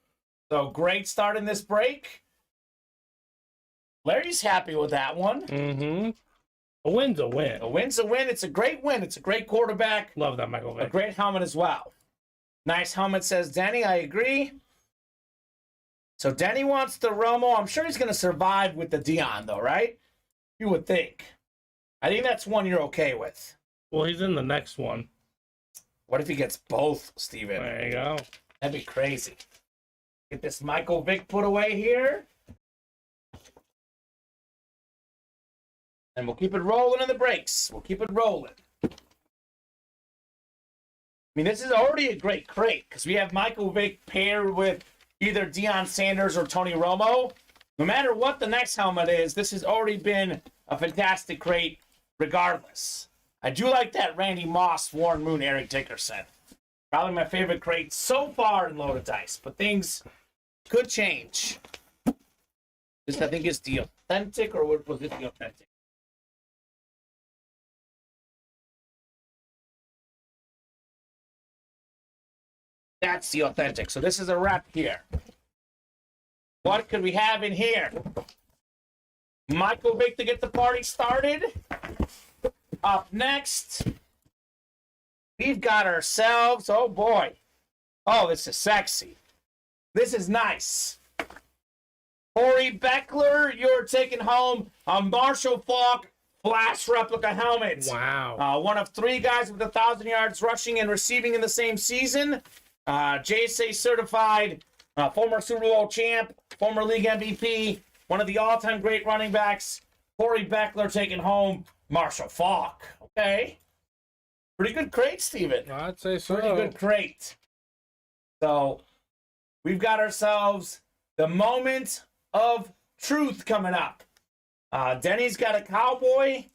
So great start in this break. Larry's happy with that one. Mm-hmm. A win's a win. A win's a win. It's a great win. It's a great quarterback. Love that, Michael Vick. A great helmet as well. Nice helmet, says Denny. I agree. So Denny wants the Romo. I'm sure he's going to survive with the Deion, though, right? You would think. I think that's one you're okay with. Well, he's in the next one. What if he gets both, Steven? There you go. That'd be crazy. Get this Michael Vick put away here. And we'll keep it rolling in the breaks. We'll keep it rolling. I mean, this is already a great crate because we have Michael Vick paired with either Deion Sanders or Tony Romo. No matter what the next helmet is, this has already been a fantastic crate regardless. I do like that Randy Moss, Warren Moon, Eric Dickerson. Probably my favorite crate so far in Loaded Dice, but things could change. This, I think, is the authentic, or what was it the authentic? That's the authentic. So this is a rep here. What could we have in here? Michael Vick to get the party started. Up next, we've got ourselves, oh boy. Oh, this is sexy. This is nice. Corey Beckler, you're taking home a Marshall Faulk Flash replica helmet. Wow. One of 3 guys with 1,000 yards rushing and receiving in the same season. JSA certified, former Super Bowl champ, former league MVP, one of the all-time great running backs. Corey Beckler taking home Marshall Faulk. Okay. Pretty good crate, Steven. I'd say so. Pretty good crate. So, we've got ourselves the moment of truth coming up. Denny's got a Cowboy.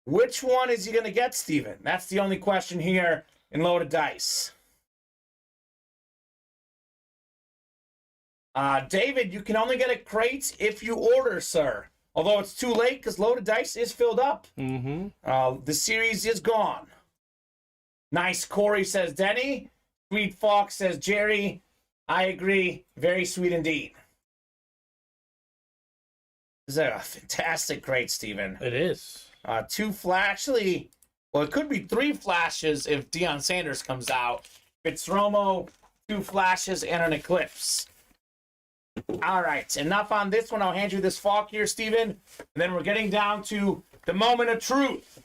Which one is he going to get, Steven? That's the only question here in Loaded Dice. David, you can only get a crate if you order, sir. Although it's too late because Loaded Dice is filled up. Mm-hmm. The series is gone. Nice, Corey, says Denny. Sweet Fox says, Jerry, I agree. Very sweet indeed. This is a fantastic crate, Steven. It is. Two flash. Actually, well, it could be three flashes if Deion Sanders comes out. It's Romo, two flashes, and an eclipse. All right, enough on this one. I'll hand you this Falk here, Steven. And then we're getting down to the moment of truth.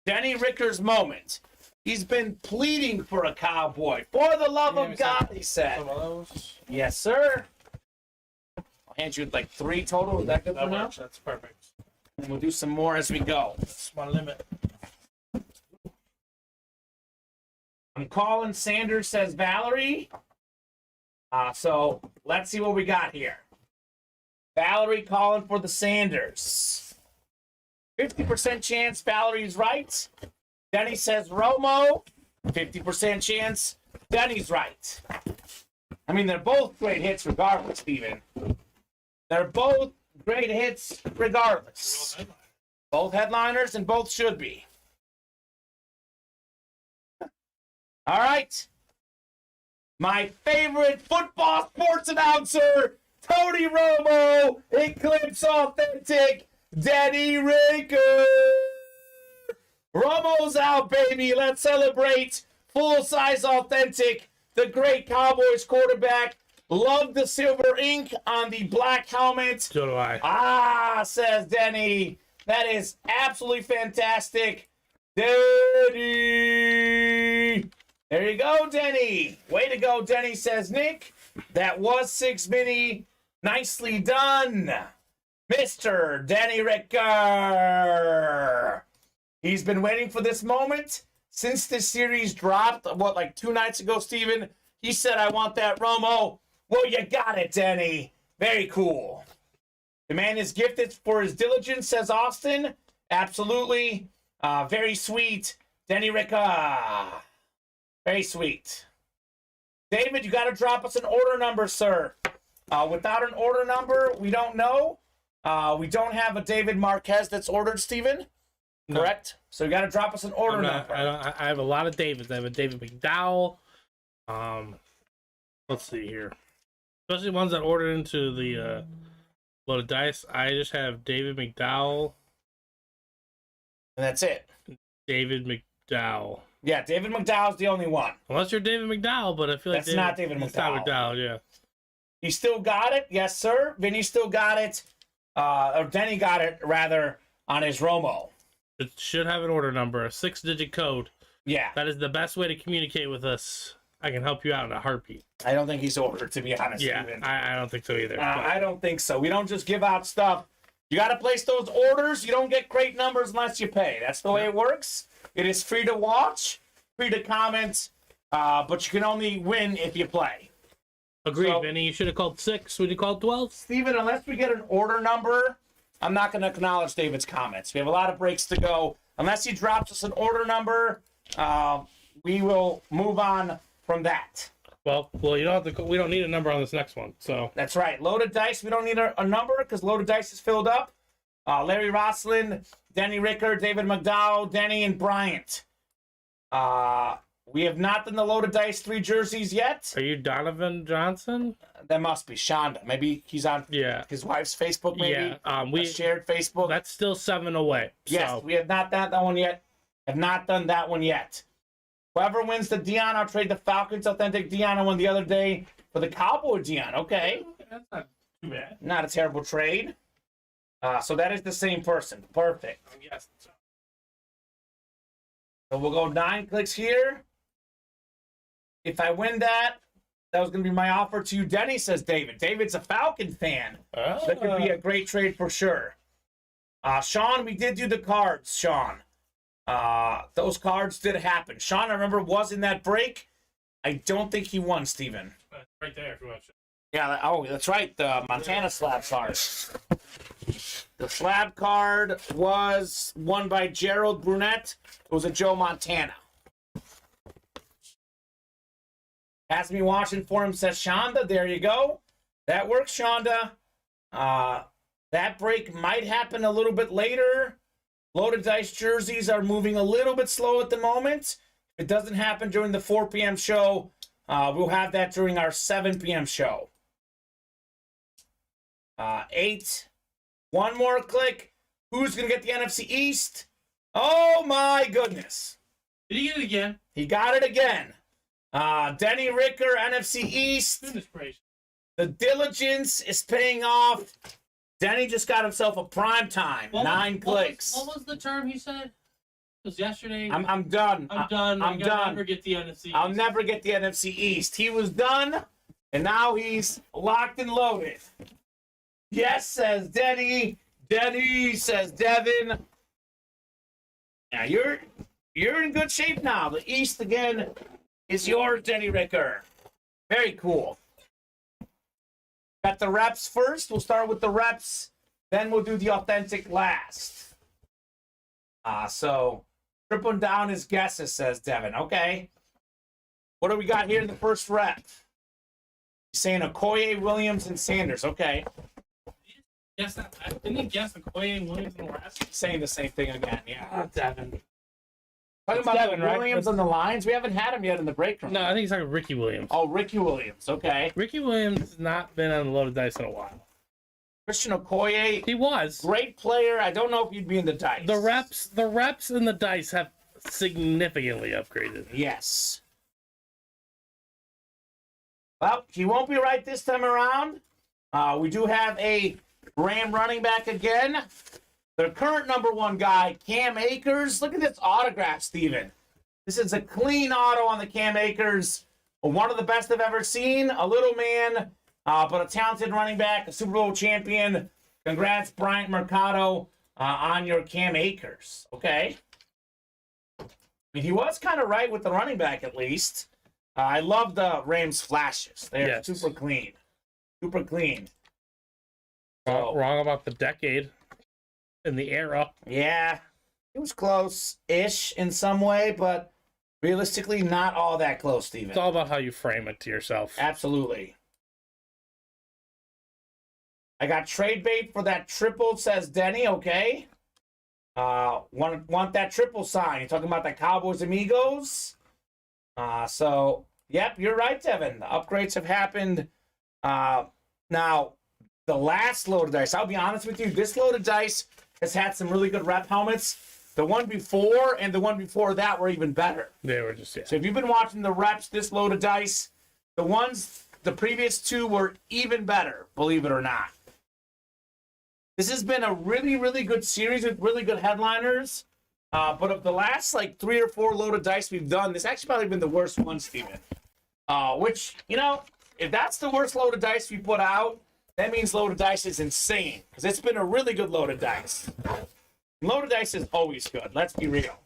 Denny Ricker's moment. He's been pleading for a Cowboy. For the love of God, he said. Yes, sir. I'll hand you like 3 total. Is that good for now? That's perfect. And we'll do some more as we go. That's my limit. I'm calling Sanders, says Valerie. So let's see what we got here. Valerie calling for the Sanders. 50% chance Valerie's right. Denny says Romo. 50% chance Denny's right. I mean, they're both great hits regardless, Steven. They're both great hits regardless. Both headliners and both should be. All right. My favorite football sports announcer, Tony Romo, Eclipse Authentic, Denny Ricker. Romo's out, baby. Let's celebrate. Full-size Authentic, the great Cowboys quarterback. Love the silver ink on the black helmet. So do I. Says Denny. That is absolutely fantastic. Denny. There you go, Denny. Way to go, Denny, says Nick. That was 6 mini. Nicely done. Mr. Denny Ricker. He's been waiting for this moment since this series dropped, like 2 nights ago, Steven? He said, I want that Romo. Well, you got it, Denny. Very cool. The man is gifted for his diligence, says Austin. Absolutely. Very sweet. Denny Ricker. Very sweet. David, you got to drop us an order number, sir. Without an order number, we don't know. We don't have a David Marquez that's ordered, Steven. No. Correct? So you got to drop us an order number. I have a lot of Davids. I have a David McDowell. Let's see here. Especially ones that ordered into the loaded dice. I just have David McDowell. And that's it. David McDowell. Yeah, David McDowell's the only one. Unless you're David McDowell, but I feel like That's not David it's not McDowell. McDowell, yeah. He still got it? Yes, sir. Vinny still got it. Or Denny got it, rather, on his Romo. It should have an order number, a 6-digit code. Yeah. That is the best way to communicate with us. I can help you out in a heartbeat. I don't think he's ordered, to be honest. Yeah, Steven. I don't think so either. I don't think so. We don't just give out stuff. You got to place those orders. You don't get great numbers unless you pay. That's the way it works. It is free to watch, free to comment, but you can only win if you play. Agreed, So- Vinny. You should have called 6. Would you call 12? Steven, unless we get an order number, I'm not going to acknowledge David's comments. We have a lot of breaks to go. Unless he drops us an order number, we will move on from that. Well, you don't have to. We don't need a number on this next one. So That's right. Loaded Dice, we don't need a number because Loaded Dice is filled up. Larry Roslin, Denny Ricker, David McDowell, Denny, and Bryant. We have not done the Loaded Dice 3 jerseys yet. are you Donovan Johnson? That must be Shonda. Maybe he's on his wife's Facebook, maybe. Yeah. A shared Facebook. That's still 7 away. Yes, So. we have not done that one yet. Have not done that one yet. Whoever wins the Dion, I'll trade the Falcons Authentic Dion I won the other day for the Cowboy Dion. Okay. That's not too bad. Not a terrible trade. So that is the same person. Perfect. Yes. So we'll go 9 clicks here. If I win that, that was going to be my offer to you. Denny, says David. David's a Falcon fan. That could be a great trade for sure. Sean, we did do the cards, Sean. Those cards did happen. Sean, I remember, was in that break. I don't think he won, Steven. Right there, if you want to. Yeah, that's right. The Montana slab card. The slab card was won by Gerald Brunette. It was a Joe Montana. Has me watching for him, says Shonda. There you go. That works, Shonda. That break might happen a little bit later. Loaded Dice jerseys are moving a little bit slow at the moment. If it doesn't happen during the 4 p.m. show, We'll have that during our 7 p.m. show. 8. One more click. Who's going to get the NFC East? Oh, my goodness. Did he get it again? He got it again. Denny Ricker, NFC East. Goodness gracious. The diligence is paying off. Denny just got himself a prime time. 9 clicks. What was the term he said? It was yesterday. I'm done. I'm done. I'm done. Never get the NFC East. I'll never get the NFC East. He was done, and now he's locked and loaded. Yes, says Denny. Denny, says Devin. Now you're in good shape now. The East again is yours, Denny Ricker. Very cool. Got the reps first. We'll start with the reps. Then we'll do the authentic last. So tripling down his guesses, says Devin. Okay. What do we got here in the first rep? He's saying Okoye, Williams, and Sanders. Okay. Yes, didn't he guess Okoye, Williams, and last? Saying the same thing again. Yeah. Devin. Talking about Devin, right? Williams on the lines. We haven't had him yet in the break room. No, I think he's talking Ricky Williams. Oh, Ricky Williams. Okay. Ricky Williams has not been on the loaded dice in a while. Christian Okoye. He was. Great player. I don't know if he'd be in the dice. The reps and the dice have significantly upgraded. Yes. Well, he won't be right this time around. We do have a Ram running back again. The current number 1 guy, Cam Akers. Look at this autograph, Steven. This is a clean auto on the Cam Akers. One of the best I've ever seen. A little man, but a talented running back, a Super Bowl champion. Congrats, Bryant Mercado, on your Cam Akers. Okay. I mean, he was kind of right with the running back, at least. I love the Rams flashes. They're super clean. Super clean. Wrong about the decade and the era. Yeah, it was close-ish in some way, but realistically not all that close, Steven. It's all about how you frame it to yourself. Absolutely. I got trade bait for that triple, says Denny. Okay. Want that triple sign. You're talking about the Cowboys Amigos? So, yep, you're right, Devin. The upgrades have happened. Now, the last loaded dice, I'll be honest with you, this loaded dice has had some really good rep helmets. The one before and the one before that were even better. They were just, So if you've been watching the reps, this loaded dice, the previous 2 were even better, believe it or not. This has been a really, really good series with really good headliners. But of the last, 3 or 4 loaded dice we've done, this actually probably been the worst one, Steven. Which, if that's the worst loaded dice we put out, that means loaded dice is insane. Because it's been a really good loaded dice. Loaded dice is always good. Let's be real.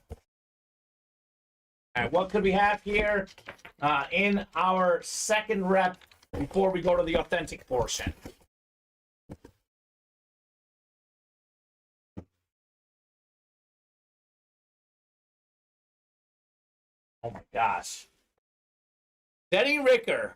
All right, what could we have here in our second rep before we go to the authentic portion? Oh my gosh. Denny Ricker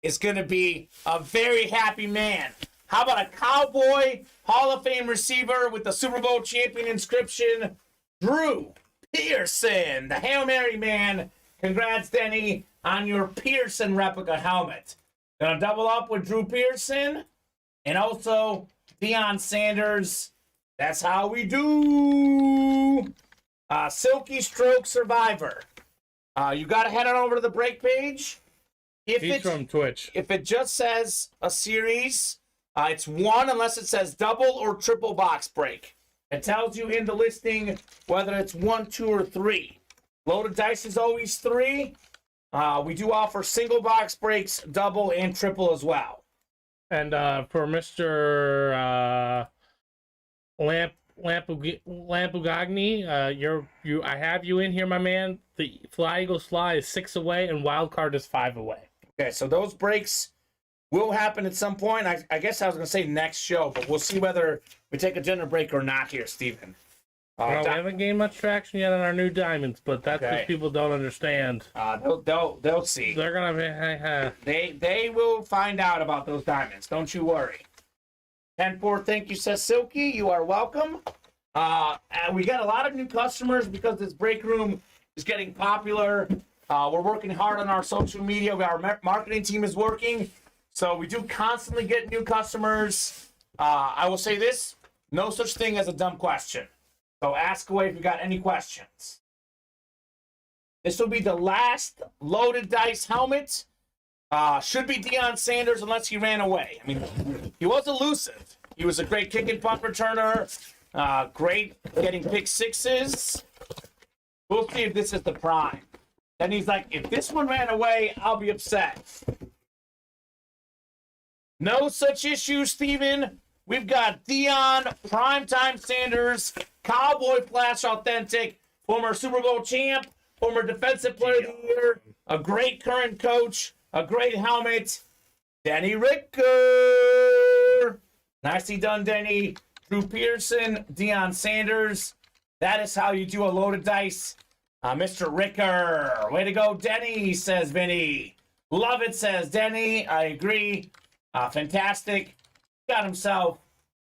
is going to be a very happy man. How about a Cowboy Hall of Fame receiver with the Super Bowl champion inscription? Drew Pearson, the Hail Mary man. Congrats, Denny, on your Pearson replica helmet. Gonna double up with Drew Pearson and also Deion Sanders. That's how we do. Silky Stroke Survivor. You got to head on over to the break page. He's from Twitch. If it just says a series, it's 1 unless it says double or triple box break. It tells you in the listing whether it's 1, 2, or 3. Loaded dice is always 3. We do offer single box breaks, double, and triple as well. And for Mr. Lampugagni, I have you in here, my man. The Fly Eagles Fly is 6 away, and Wild Card is 5 away. Okay, so those breaks will happen at some point. I guess I was going to say next show, but we'll see whether we take a dinner break or not here, Steven. We haven't gained much traction yet on our new diamonds, but that's what people don't understand. They'll see. They're gonna be. They will find out about those diamonds. Don't you worry. 10-4, thank you, says Silky. You are welcome. And we got a lot of new customers because this break room is getting popular. We're working hard on our social media. Our marketing team is working. So we do constantly get new customers. I will say this, no such thing as a dumb question. So ask away if you got any questions. This will be the last loaded dice helmet. Should be Deion Sanders unless he ran away. I mean, he was elusive. He was a great kick and punt returner. Great getting pick sixes. We'll see if this is the prime. Then he's like, if this one ran away, I'll be upset. No such issue, Steven. We've got Deion, Primetime Sanders, Cowboy Flash Authentic, former Super Bowl champ, former Defensive Player of the Year, a great current coach, a great helmet, Denny Ricker. Nicely done, Denny. Drew Pearson, Deion Sanders. That is how you do a loaded dice. Mr. Ricker. Way to go, Denny, says Vinny. Love it, says Denny. I agree. Fantastic. Got himself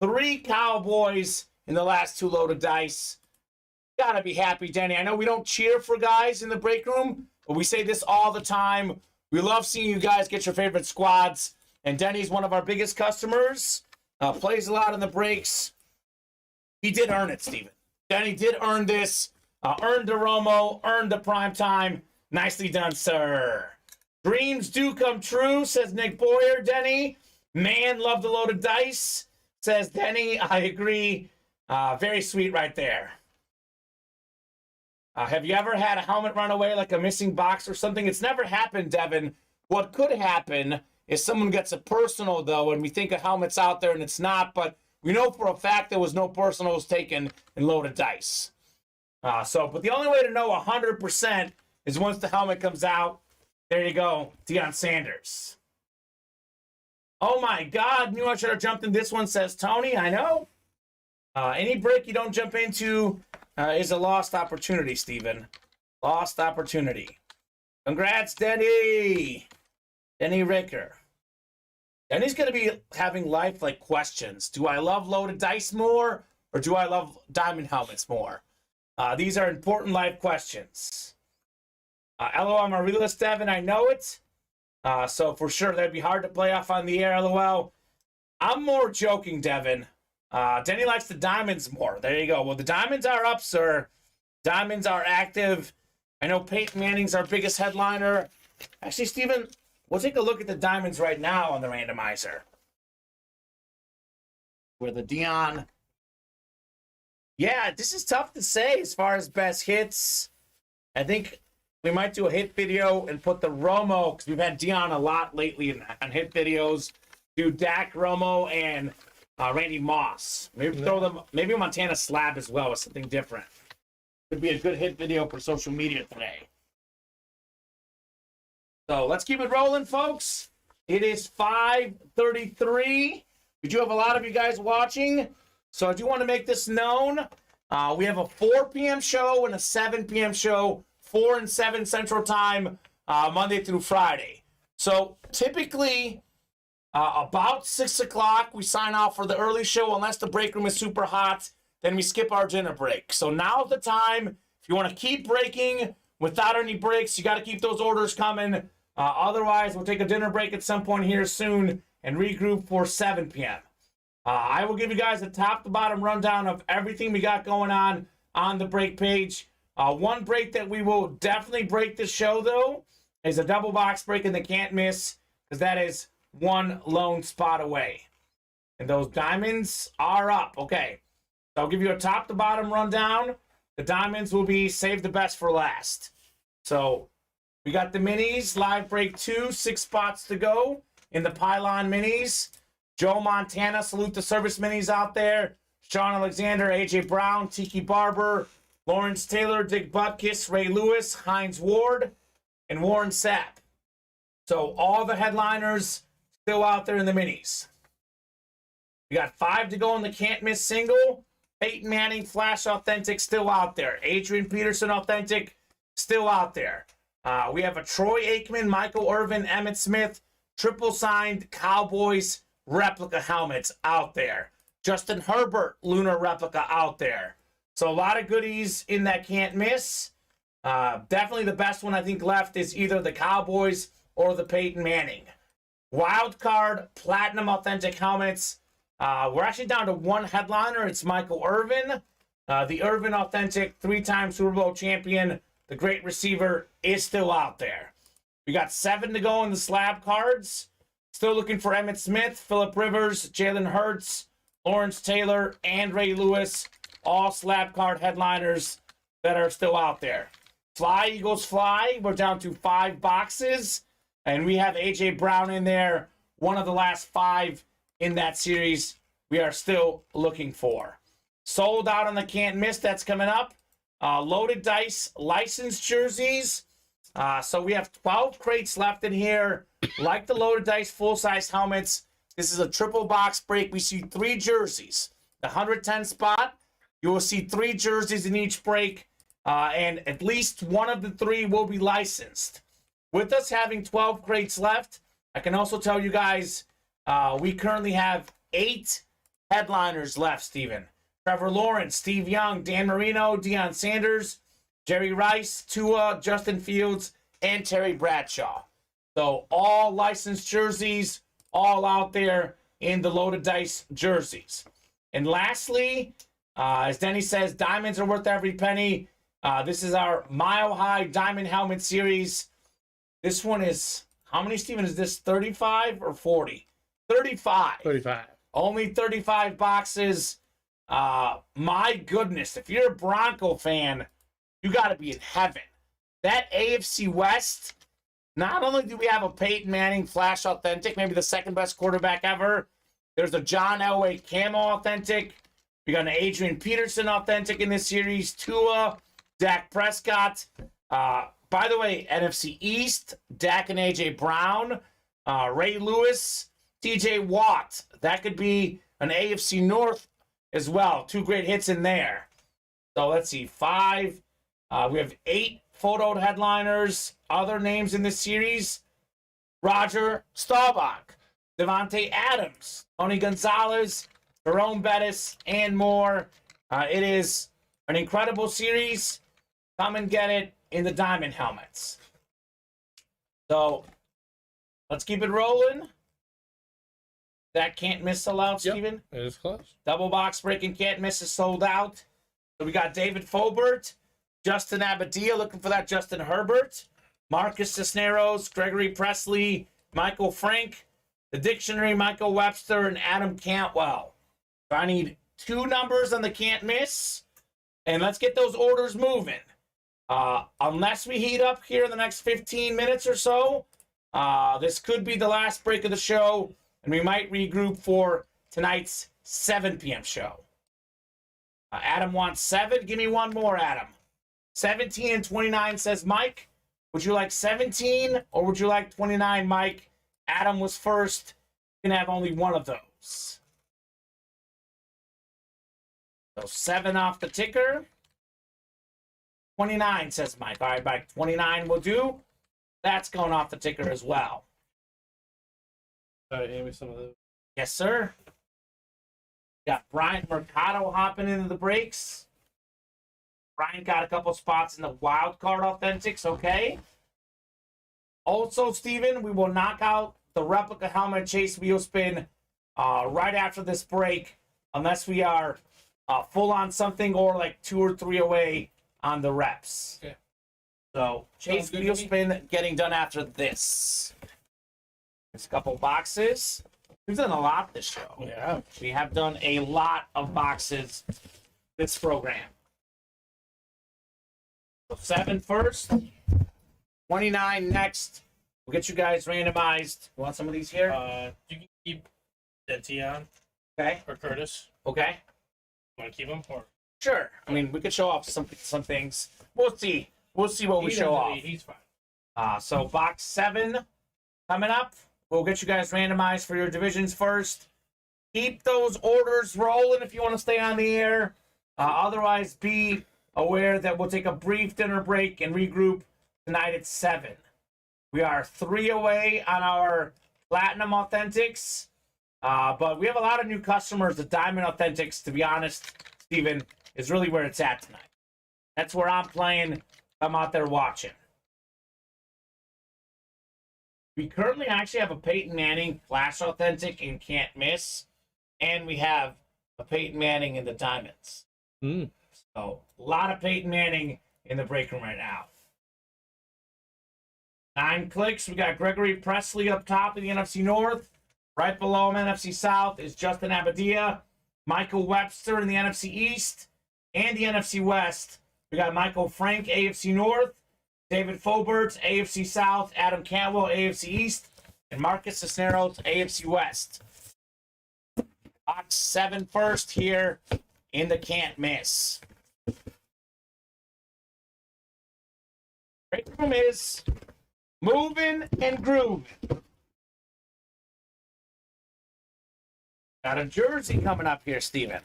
3 Cowboys in the last 2 loaded dice. Gotta be happy, Denny. I know we don't cheer for guys in the break room, but we say this all the time. We love seeing you guys get your favorite squads. And Denny's one of our biggest customers. Plays a lot in the breaks. He did earn it, Steven. Denny did earn this. Earned the Romo. Earned the prime time. Nicely done, sir. Dreams do come true, says Nick Boyer. Denny. Man, love the loaded dice, says Denny. I agree. Very sweet right there. Have you ever had a helmet run away like a missing box or something? It's never happened, Devin. What could happen is someone gets a personal, though, and we think a helmet's out there and it's not, but we know for a fact there was no personals taken in loaded dice. But the only way to know 100% is once the helmet comes out. There you go, Deion Sanders. Oh my God, knew I should have jumped in this one, says Tony. I know. Any break you don't jump into is a lost opportunity, Steven. Lost opportunity. Congrats, Denny. Denny Ricker. Denny's going to be having life-like questions. Do I love loaded dice more, or do I love diamond helmets more? These are important life questions. LOL, I'm a realist, Devin. I know it. So for sure, that'd be hard to play off on the air, LOL. I'm more joking, Devin. Denny likes the diamonds more. There you go. Well, the diamonds are up, sir. Diamonds are active. I know Peyton Manning's our biggest headliner. Actually, Steven, we'll take a look at the diamonds right now on the randomizer. Where the Deion... Yeah, this is tough to say as far as best hits. I think we might do a hit video and put the Romo, because we've had Deion a lot lately on hit videos. Do Dak, Romo, and Randy Moss. Maybe throw them, maybe Montana Slab as well with something different. Could be a good hit video for social media today. So let's keep it rolling, folks. It is 5:33. We do have a lot of you guys watching, so I do want to make this known. We have a 4 p.m. show and a 7 p.m. show, 4 and 7 Central Time, Monday through Friday. So typically, about 6 o'clock, we sign off for the early show unless the break room is super hot. Then we skip our dinner break. So now's the time. If you want to keep breaking without any breaks, you got to keep those orders coming. Otherwise, we'll take a dinner break at some point here soon and regroup for 7 p.m. I will give you guys a top-to-bottom rundown of everything we got going on the break page. One break that we will definitely break this show, though, is a double box break in the can't miss, because that is one lone spot away. And those diamonds are up. Okay. So I'll give you a top-to-bottom rundown. The diamonds will be save the best for last. So we got the minis, live break 2, 6 spots to go in the pylon minis. Joe Montana, salute the service minis out there. Sean Alexander, AJ Brown, Tiki Barber, Lawrence Taylor, Dick Butkus, Ray Lewis, Hines Ward, and Warren Sapp. So all the headliners still out there in the minis. We got 5 to go in the can't miss single. Peyton Manning, Flash Authentic, still out there. Adrian Peterson Authentic, still out there. We have a Troy Aikman, Michael Irvin, Emmitt Smith, triple signed Cowboys replica helmets out there. Justin Herbert, Lunar replica out there. So a lot of goodies in that can't miss. Definitely the best one I think left is either the Cowboys or the Peyton Manning. Wild card, platinum authentic helmets. We're actually down to one headliner. It's Michael Irvin. The Irvin authentic, 3-time Super Bowl champion, the great receiver, is still out there. We got 7 to go in the slab cards. Still looking for Emmitt Smith, Phillip Rivers, Jalen Hurts, Lawrence Taylor, and Ray Lewis. All slab card headliners that are still out there. Fly, Eagles, fly. We're down to 5 boxes. And we have A.J. Brown in there. One of the last 5 in that series we are still looking for. Sold out on the can't miss. That's coming up. Loaded dice, licensed jerseys. So we have 12 crates left in here. Like the loaded dice full-size helmets, this is a triple box break. We see 3 jerseys. The 110 spot, you will see 3 jerseys in each break. And at least one of the 3 will be licensed. With us having 12 crates left, I can also tell you guys we currently have 8 headliners left, Steven. Trevor Lawrence, Steve Young, Dan Marino, Deion Sanders, Jerry Rice, Tua, Justin Fields, and Terry Bradshaw. So all licensed jerseys, all out there in the loaded dice jerseys. And lastly, as Denny says, diamonds are worth every penny. This is our Mile High Diamond Helmet Series. This one is, how many, Steven, is this? 35 or 40? 35. 35. Only 35 boxes. My goodness, if you're a Bronco fan, you got to be in heaven. That AFC West, not only do we have a Peyton Manning Flash Authentic, maybe the second best quarterback ever, there's a John Elway Camo Authentic. We got an Adrian Peterson Authentic in this series, Tua, Dak Prescott. By the way, NFC East, Dak and A.J. Brown, Ray Lewis, T.J. Watt. That could be an AFC North as well. 2 great hits in there. So let's see, 5. We have 8 photoed headliners. Other names in this series: Roger Staubach, Devontae Adams, Tony Gonzalez, Jerome Bettis, and more. It is an incredible series. Come and get it in the diamond helmets. So let's keep it rolling. That can't miss sold out, Yep, Steven. it is close. Double box breaking can't miss is sold out. So we got David Fobert, Justin Abadia looking for that Justin Herbert, Marcus Cisneros, Gregory Presley, Michael Frank, the Dictionary, Michael Webster, and Adam Cantwell. So I need 2 numbers on the can't miss, and let's get those orders moving. Unless we heat up here in the next 15 minutes or so, this could be the last break of the show, and we might regroup for tonight's 7 p.m. show. Adam wants 7. Give me one more, Adam. 17 and 29 says Mike. Would you like 17 or would you like 29, Mike? Adam was first. You can have only one of those. So 7 off the ticker. 29 says Mike. All right, Mike. 29 will do. That's going off the ticker as well. All right, hand me some of those. Yes, sir. Got Bryant Mercado hopping into the breaks. Brian got a couple spots in the wild card authentics, okay. Also, Steven, we will knock out the replica helmet chase wheel spin right after this break, unless we are full on something or like 2 or 3 away on the reps. Okay. So, chase wheel spin getting done after this. There's a couple boxes. We've done a lot this show. Yeah. We have done a lot of boxes this program. So 7 first, 29 next. We'll get you guys randomized. You want some of these here? You can keep Dentian Okay. or Curtis. Okay. Want to keep them? Or Sure. I mean, we could show off some things. We'll see. We'll see what we show off. He's fine. So box 7 coming up. We'll get you guys randomized for your divisions first. Keep those orders rolling if you want to stay on the air. Otherwise, be aware that we'll take a brief dinner break and regroup tonight at 7. We are 3 away on our Platinum Authentics. But we have a lot of new customers. The Diamond Authentics, to be honest, Steven, is really where it's at tonight. That's where I'm playing. I'm out there watching. We currently actually have a Peyton Manning Flash Authentic and Can't Miss, and we have a Peyton Manning in the Diamonds. So, a lot of Peyton Manning in the break room right now. 9 clicks. We got Gregory Presley up top in the NFC North. Right below him, NFC South, is Justin Abadia. Michael Webster in the NFC East. And the NFC West, we got Michael Frank, AFC North. David Foberts, AFC South. Adam Cantwell, AFC East. And Marcus Cisneros, AFC West. Box 7 first here in the Can't Miss. Break room is moving and grooving. Got a jersey coming up here, Steven.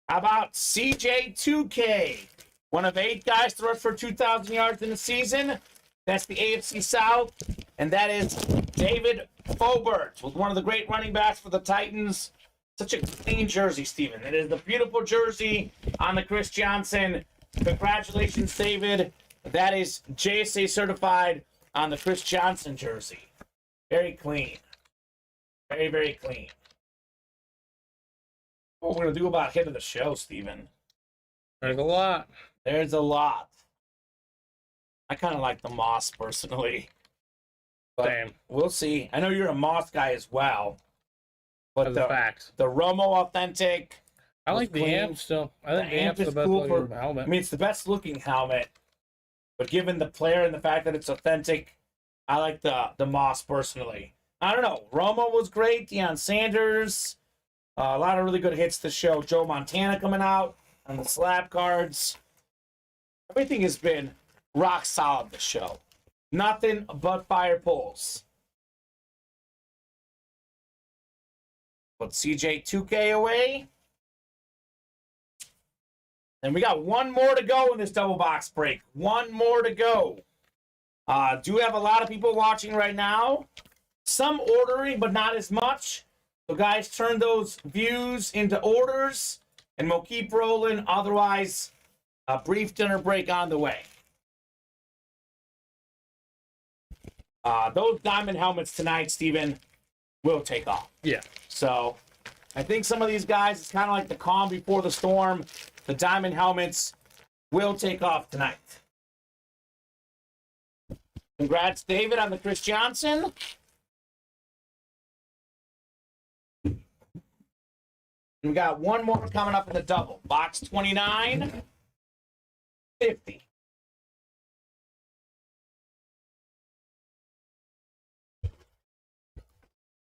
How about CJ2K? One of 8 guys to rush for 2,000 yards in the season. That's the AFC South. And that is David Foberts, with one of the great running backs for the Titans. Such a clean jersey, Steven. It is the beautiful jersey on the Chris Johnson. Congratulations, David. That is JSA certified on the Chris Johnson jersey. Very clean. Very, very clean. What we're going to do about hit of the show, Steven? There's a lot. There's a lot. I kind of like the Moss, personally. But Same. we'll see. I know you're a Moss guy as well. But That's a fact. The Romo Authentic. I like the clean. amp still. I think the amp amp's the is best cool looking for helmet. I mean, it's the best looking helmet. But given the player and the fact that it's authentic, I like the Moss personally. I don't know. Romo was great. Deion Sanders. A lot of really good hits to show. Joe Montana coming out on the slab cards. Everything has been rock solid this show. Nothing but fire pulls. Put CJ2K away. And we got one more to go in this double box break. One more to go. Do have a lot of people watching right now. Some ordering, but not as much. So, guys, turn those views into orders, and we'll keep rolling. Otherwise, a brief dinner break on the way. Those diamond helmets tonight, Steven, will take off. Yeah. So, I think some of these guys, it's kind of like the calm before the storm. The diamond helmets will take off tonight. Congrats, David, on the Chris Johnson. We got one more coming up in the double. Box 29, 50.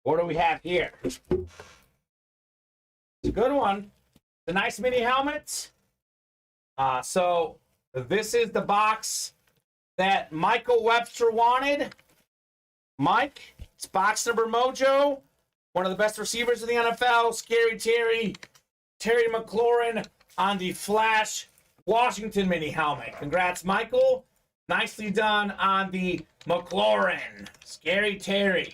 What do we have here? It's a good one. The nice mini helmet. So this is the box that Michael Webster wanted. Mike, it's box number mojo. One of the best receivers in the NFL, Scary Terry, Terry McLaurin on the Flash Washington mini helmet. Congrats, Michael. Nicely done on the McLaurin. Scary Terry.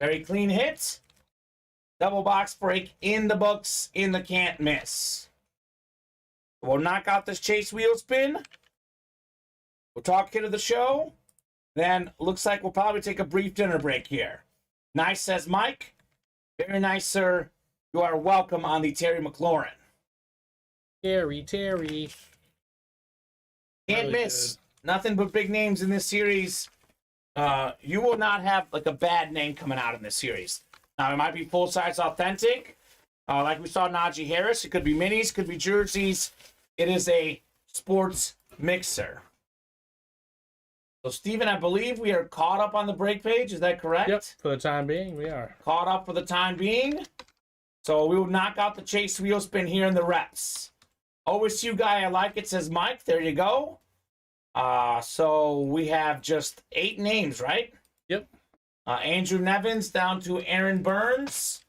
Very clean hit. Double box break in the books in the Can't Miss. We'll knock out this chase wheel spin. We'll talk hit of the show. Then looks like we'll probably take a brief dinner break here. Nice, says Mike. Very nice, sir. You are welcome on the Terry McLaurin. Terry. Can't Really miss. Nothing but big names in this series. You will not have like a bad name coming out in this series. Now, it might be full-size authentic. Like we saw Najee Harris. It could be minis, could be jerseys. It is a sports mixer. So, Steven, I believe we are caught up on the break page. Is that correct? Yep. For the time being, we are. Caught up for the time being. So we will knock out the chase wheel spin here in the reps. OSU guy I like it, says Mike. There you go. So we have just 8 names, right? Yep. Andrew Nevins down to Aaron Burns.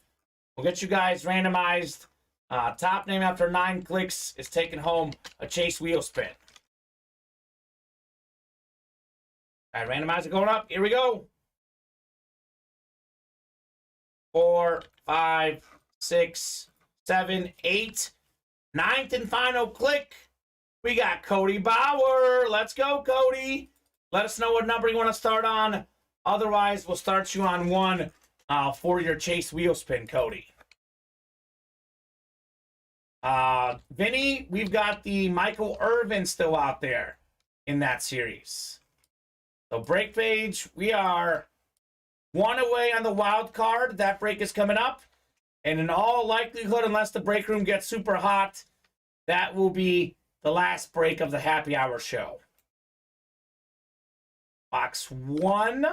We'll get you guys randomized. Top name after 9 clicks is taking home a chase wheel spin. All right, randomizer going up. Here we go. 4, 5, 6, 7, 8. Ninth and final click. We got Cody Bauer. Let's go, Cody. Let us know what number you want to start on. Otherwise, we'll start you on 1 for your Chase wheel spin, Cody. Vinny, we've got the Michael Irvin still out there in that series. So break page, we are 1 away on the wild card. That break is coming up. And in all likelihood, unless the break room gets super hot, that will be the last break of the happy hour show. Box 1,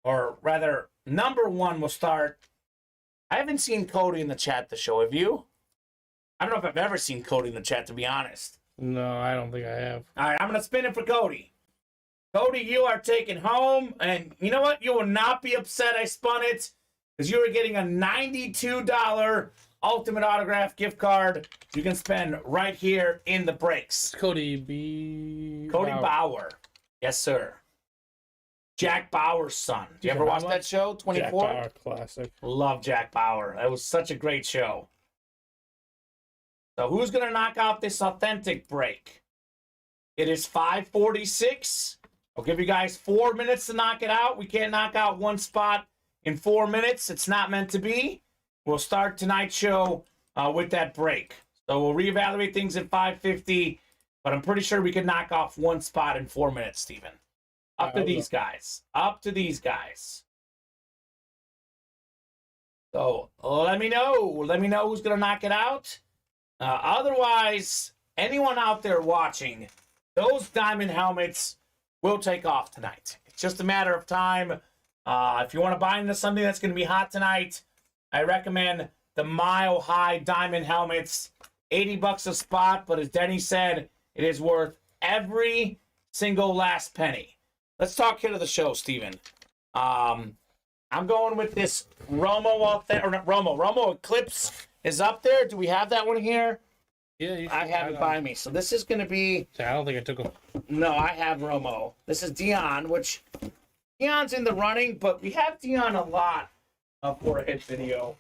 or rather, number 1 will start. I haven't seen Cody in the chat the show. Have you? I don't know if I've ever seen Cody in the chat, to be honest. No, I don't think I have. All right, I'm going to spin it for Cody. Cody, you are taken home. And you know what? You will not be upset I spun it, because you are getting a $92 Ultimate Autograph gift card you can spend right here in the breaks. Cody B. Cody Bauer. Yes, sir. Jack Bauer's son. Do you ever watch that show, 24? Jack Bauer classic. Love Jack Bauer. That was such a great show. So who's going to knock out this authentic break? It is 5:46. I'll give you guys 4 minutes to knock it out. We can't knock out one spot in 4 minutes. It's not meant to be. We'll start tonight's show with that break. So we'll reevaluate things at 5:50, but I'm pretty sure we can knock off one spot in 4 minutes, Steven. Up to these guys. Up to these guys. So let me know. Let me know who's going to knock it out. Otherwise, anyone out there watching, those diamond helmets will take off tonight. It's just a matter of time. If you want to buy into something that's going to be hot tonight, I recommend the Mile High diamond helmets. $80 a spot, but as Denny said, it is worth every single last penny. Let's talk hit of the show, Steven. I'm going with this Romo Romo Eclipse is up there. Do we have that one here? Yeah, I have it by me. So this is going to be... I don't think I took a... No, I have Romo. This is Dion, which... Dion's in the running, but we have Dion a lot for a hit video.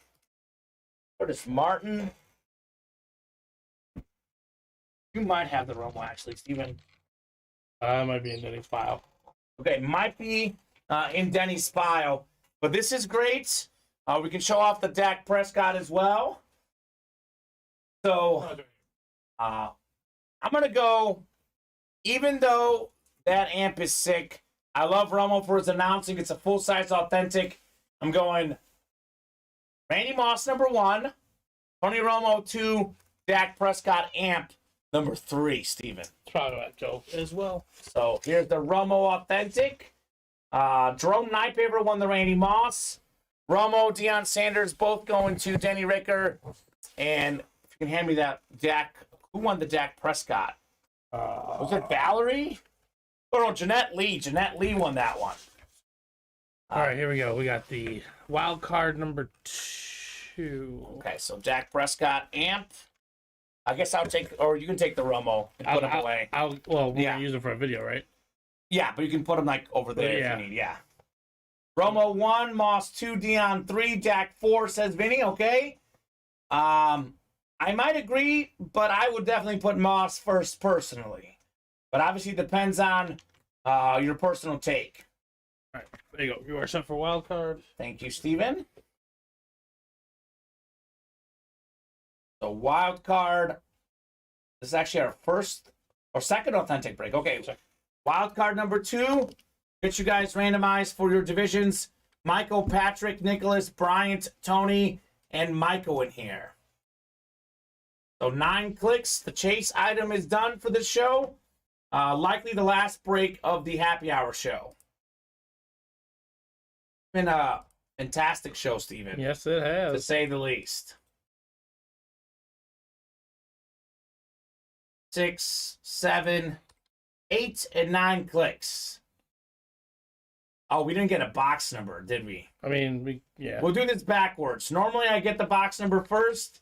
What is Martin? You might have the Romo, actually, Steven. Might be in Denny's file. Okay, might be in Denny's file. But this is great. We can show off the Dak Prescott as well. So, I'm going to go, even though that amp is sick, I love Romo for his announcing. It's a full-size authentic. I'm going Randy Moss, number 1. Tony Romo, 2. Dak Prescott amp, number 3, Steven. Probably that Joe as well. So here's the Romo authentic. Jerome Nypaver won the Randy Moss. Romo, Deion Sanders, both going to Denny Ricker. And if you can hand me that Dak, who won the Dak Prescott? Was it Valerie? Oh, no, Jeanette Lee. Jeanette Lee won that one. All right, here we go. We got the wild card number 2. Okay, so Dak Prescott amp. I guess I'll take, or you can take the Romo and put them away. Well, we're going to use it for a video, right? Yeah, but you can put them like over there if you need, yeah. Romo 1, Moss 2, Dion 3, Dak 4, says Vinny, okay. I might agree, but I would definitely put Moss first personally. But obviously it depends on your personal take. All right, there you go. You are set for wild card. Thank you, Steven. The wild card. This is actually our first or second authentic break. Okay, wild card number 2. Get you guys randomized for your divisions. Michael, Patrick, Nicholas, Bryant, Tony, and Michael in here. So 9 clicks. The chase item is done for this show. Likely the last break of the happy hour show. Been a fantastic show, Steven. Yes, it has. To say the least. 6, 7, 8, and 9 clicks. Oh, we didn't get a box number, did we? I mean, We'll do this backwards. Normally, I get the box number first,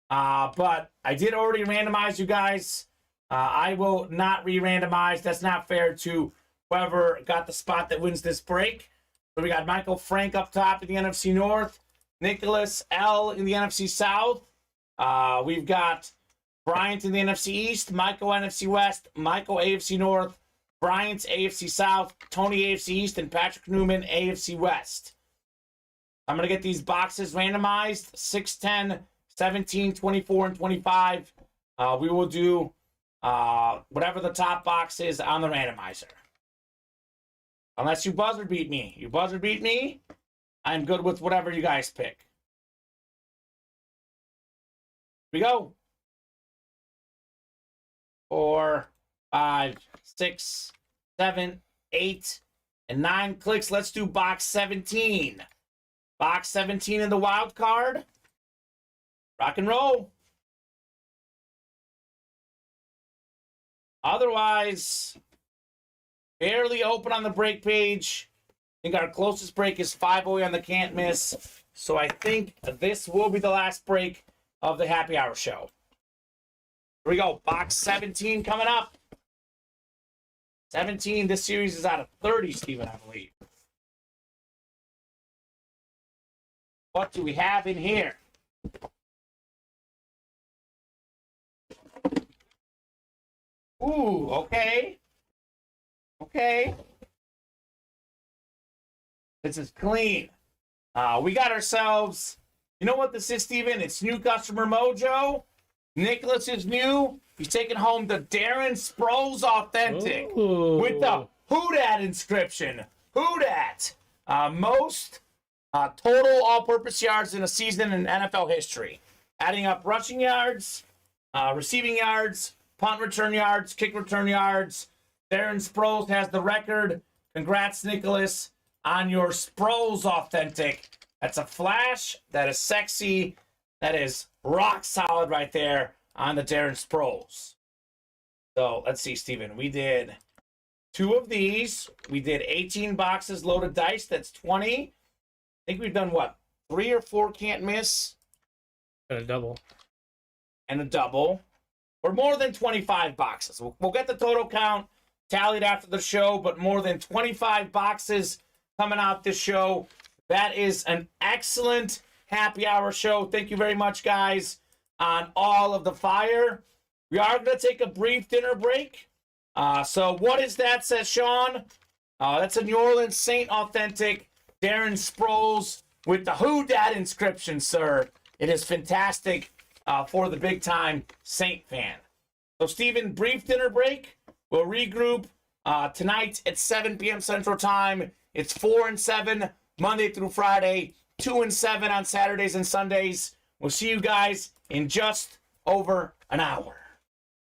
but I did already randomize you guys. I will not re-randomize. That's not fair to whoever got the spot that wins this break. So we got Michael Frank up top in the NFC North, Nicholas L in the NFC South. We've got Bryant in the NFC East, Michael NFC West, Michael AFC North, Bryant's AFC South, Tony AFC East, and Patrick Newman AFC West. I'm going to get these boxes randomized, 6, 10, 17, 24, and 25. We will do whatever the top box is on the randomizer. Unless you buzzer beat me. You buzzer beat me, I'm good with whatever you guys pick. Here we go. 4, 5, 6, 7, 8, and 9 clicks. Let's do box 17. Box 17 in the wild card. Rock and roll. Otherwise, barely open on the break page. I think our closest break is 5-0 on the can't miss. So I think this will be the last break of the happy hour show. Here we go. Box 17 coming up. 17. This series is out of 30, Steven, I believe. What do we have in here? Ooh, okay. Okay. This is clean. We got ourselves, you know what this is, Steven? It's new customer mojo. Nicholas is new. He's taking home the Darren Sproles Authentic with the Who Dat inscription. Who Dat? Most total all-purpose yards in a season in NFL history. Adding up rushing yards, receiving yards, punt return yards, kick return yards. Darren Sproles has the record. Congrats, Nicholas, on your Sproles Authentic. That's a flash. That is sexy. That is rock solid right there on the Darren Sproles. So let's see, Steven. We did 2 of these. We did 18 boxes loaded dice. That's 20. I think we've done what? 3 or 4 can't miss. And a double. And a double. Or more than 25 boxes. We'll get the total count tallied after the show, but more than 25 boxes coming out this show. That is an excellent happy hour show. Thank you very much, guys, on all of the fire. We are going to take a brief dinner break. So what is that, says Sean? That's a New Orleans Saint Authentic Darren Sproles with the Who Dat inscription, sir. It is fantastic for the big-time Saint fan. So, Steven, brief dinner break. We'll regroup tonight at 7 p.m. Central Time. It's 4 and 7 Monday through Friday, 2 and 7 on Saturdays and Sundays. We'll see you guys in just over an hour.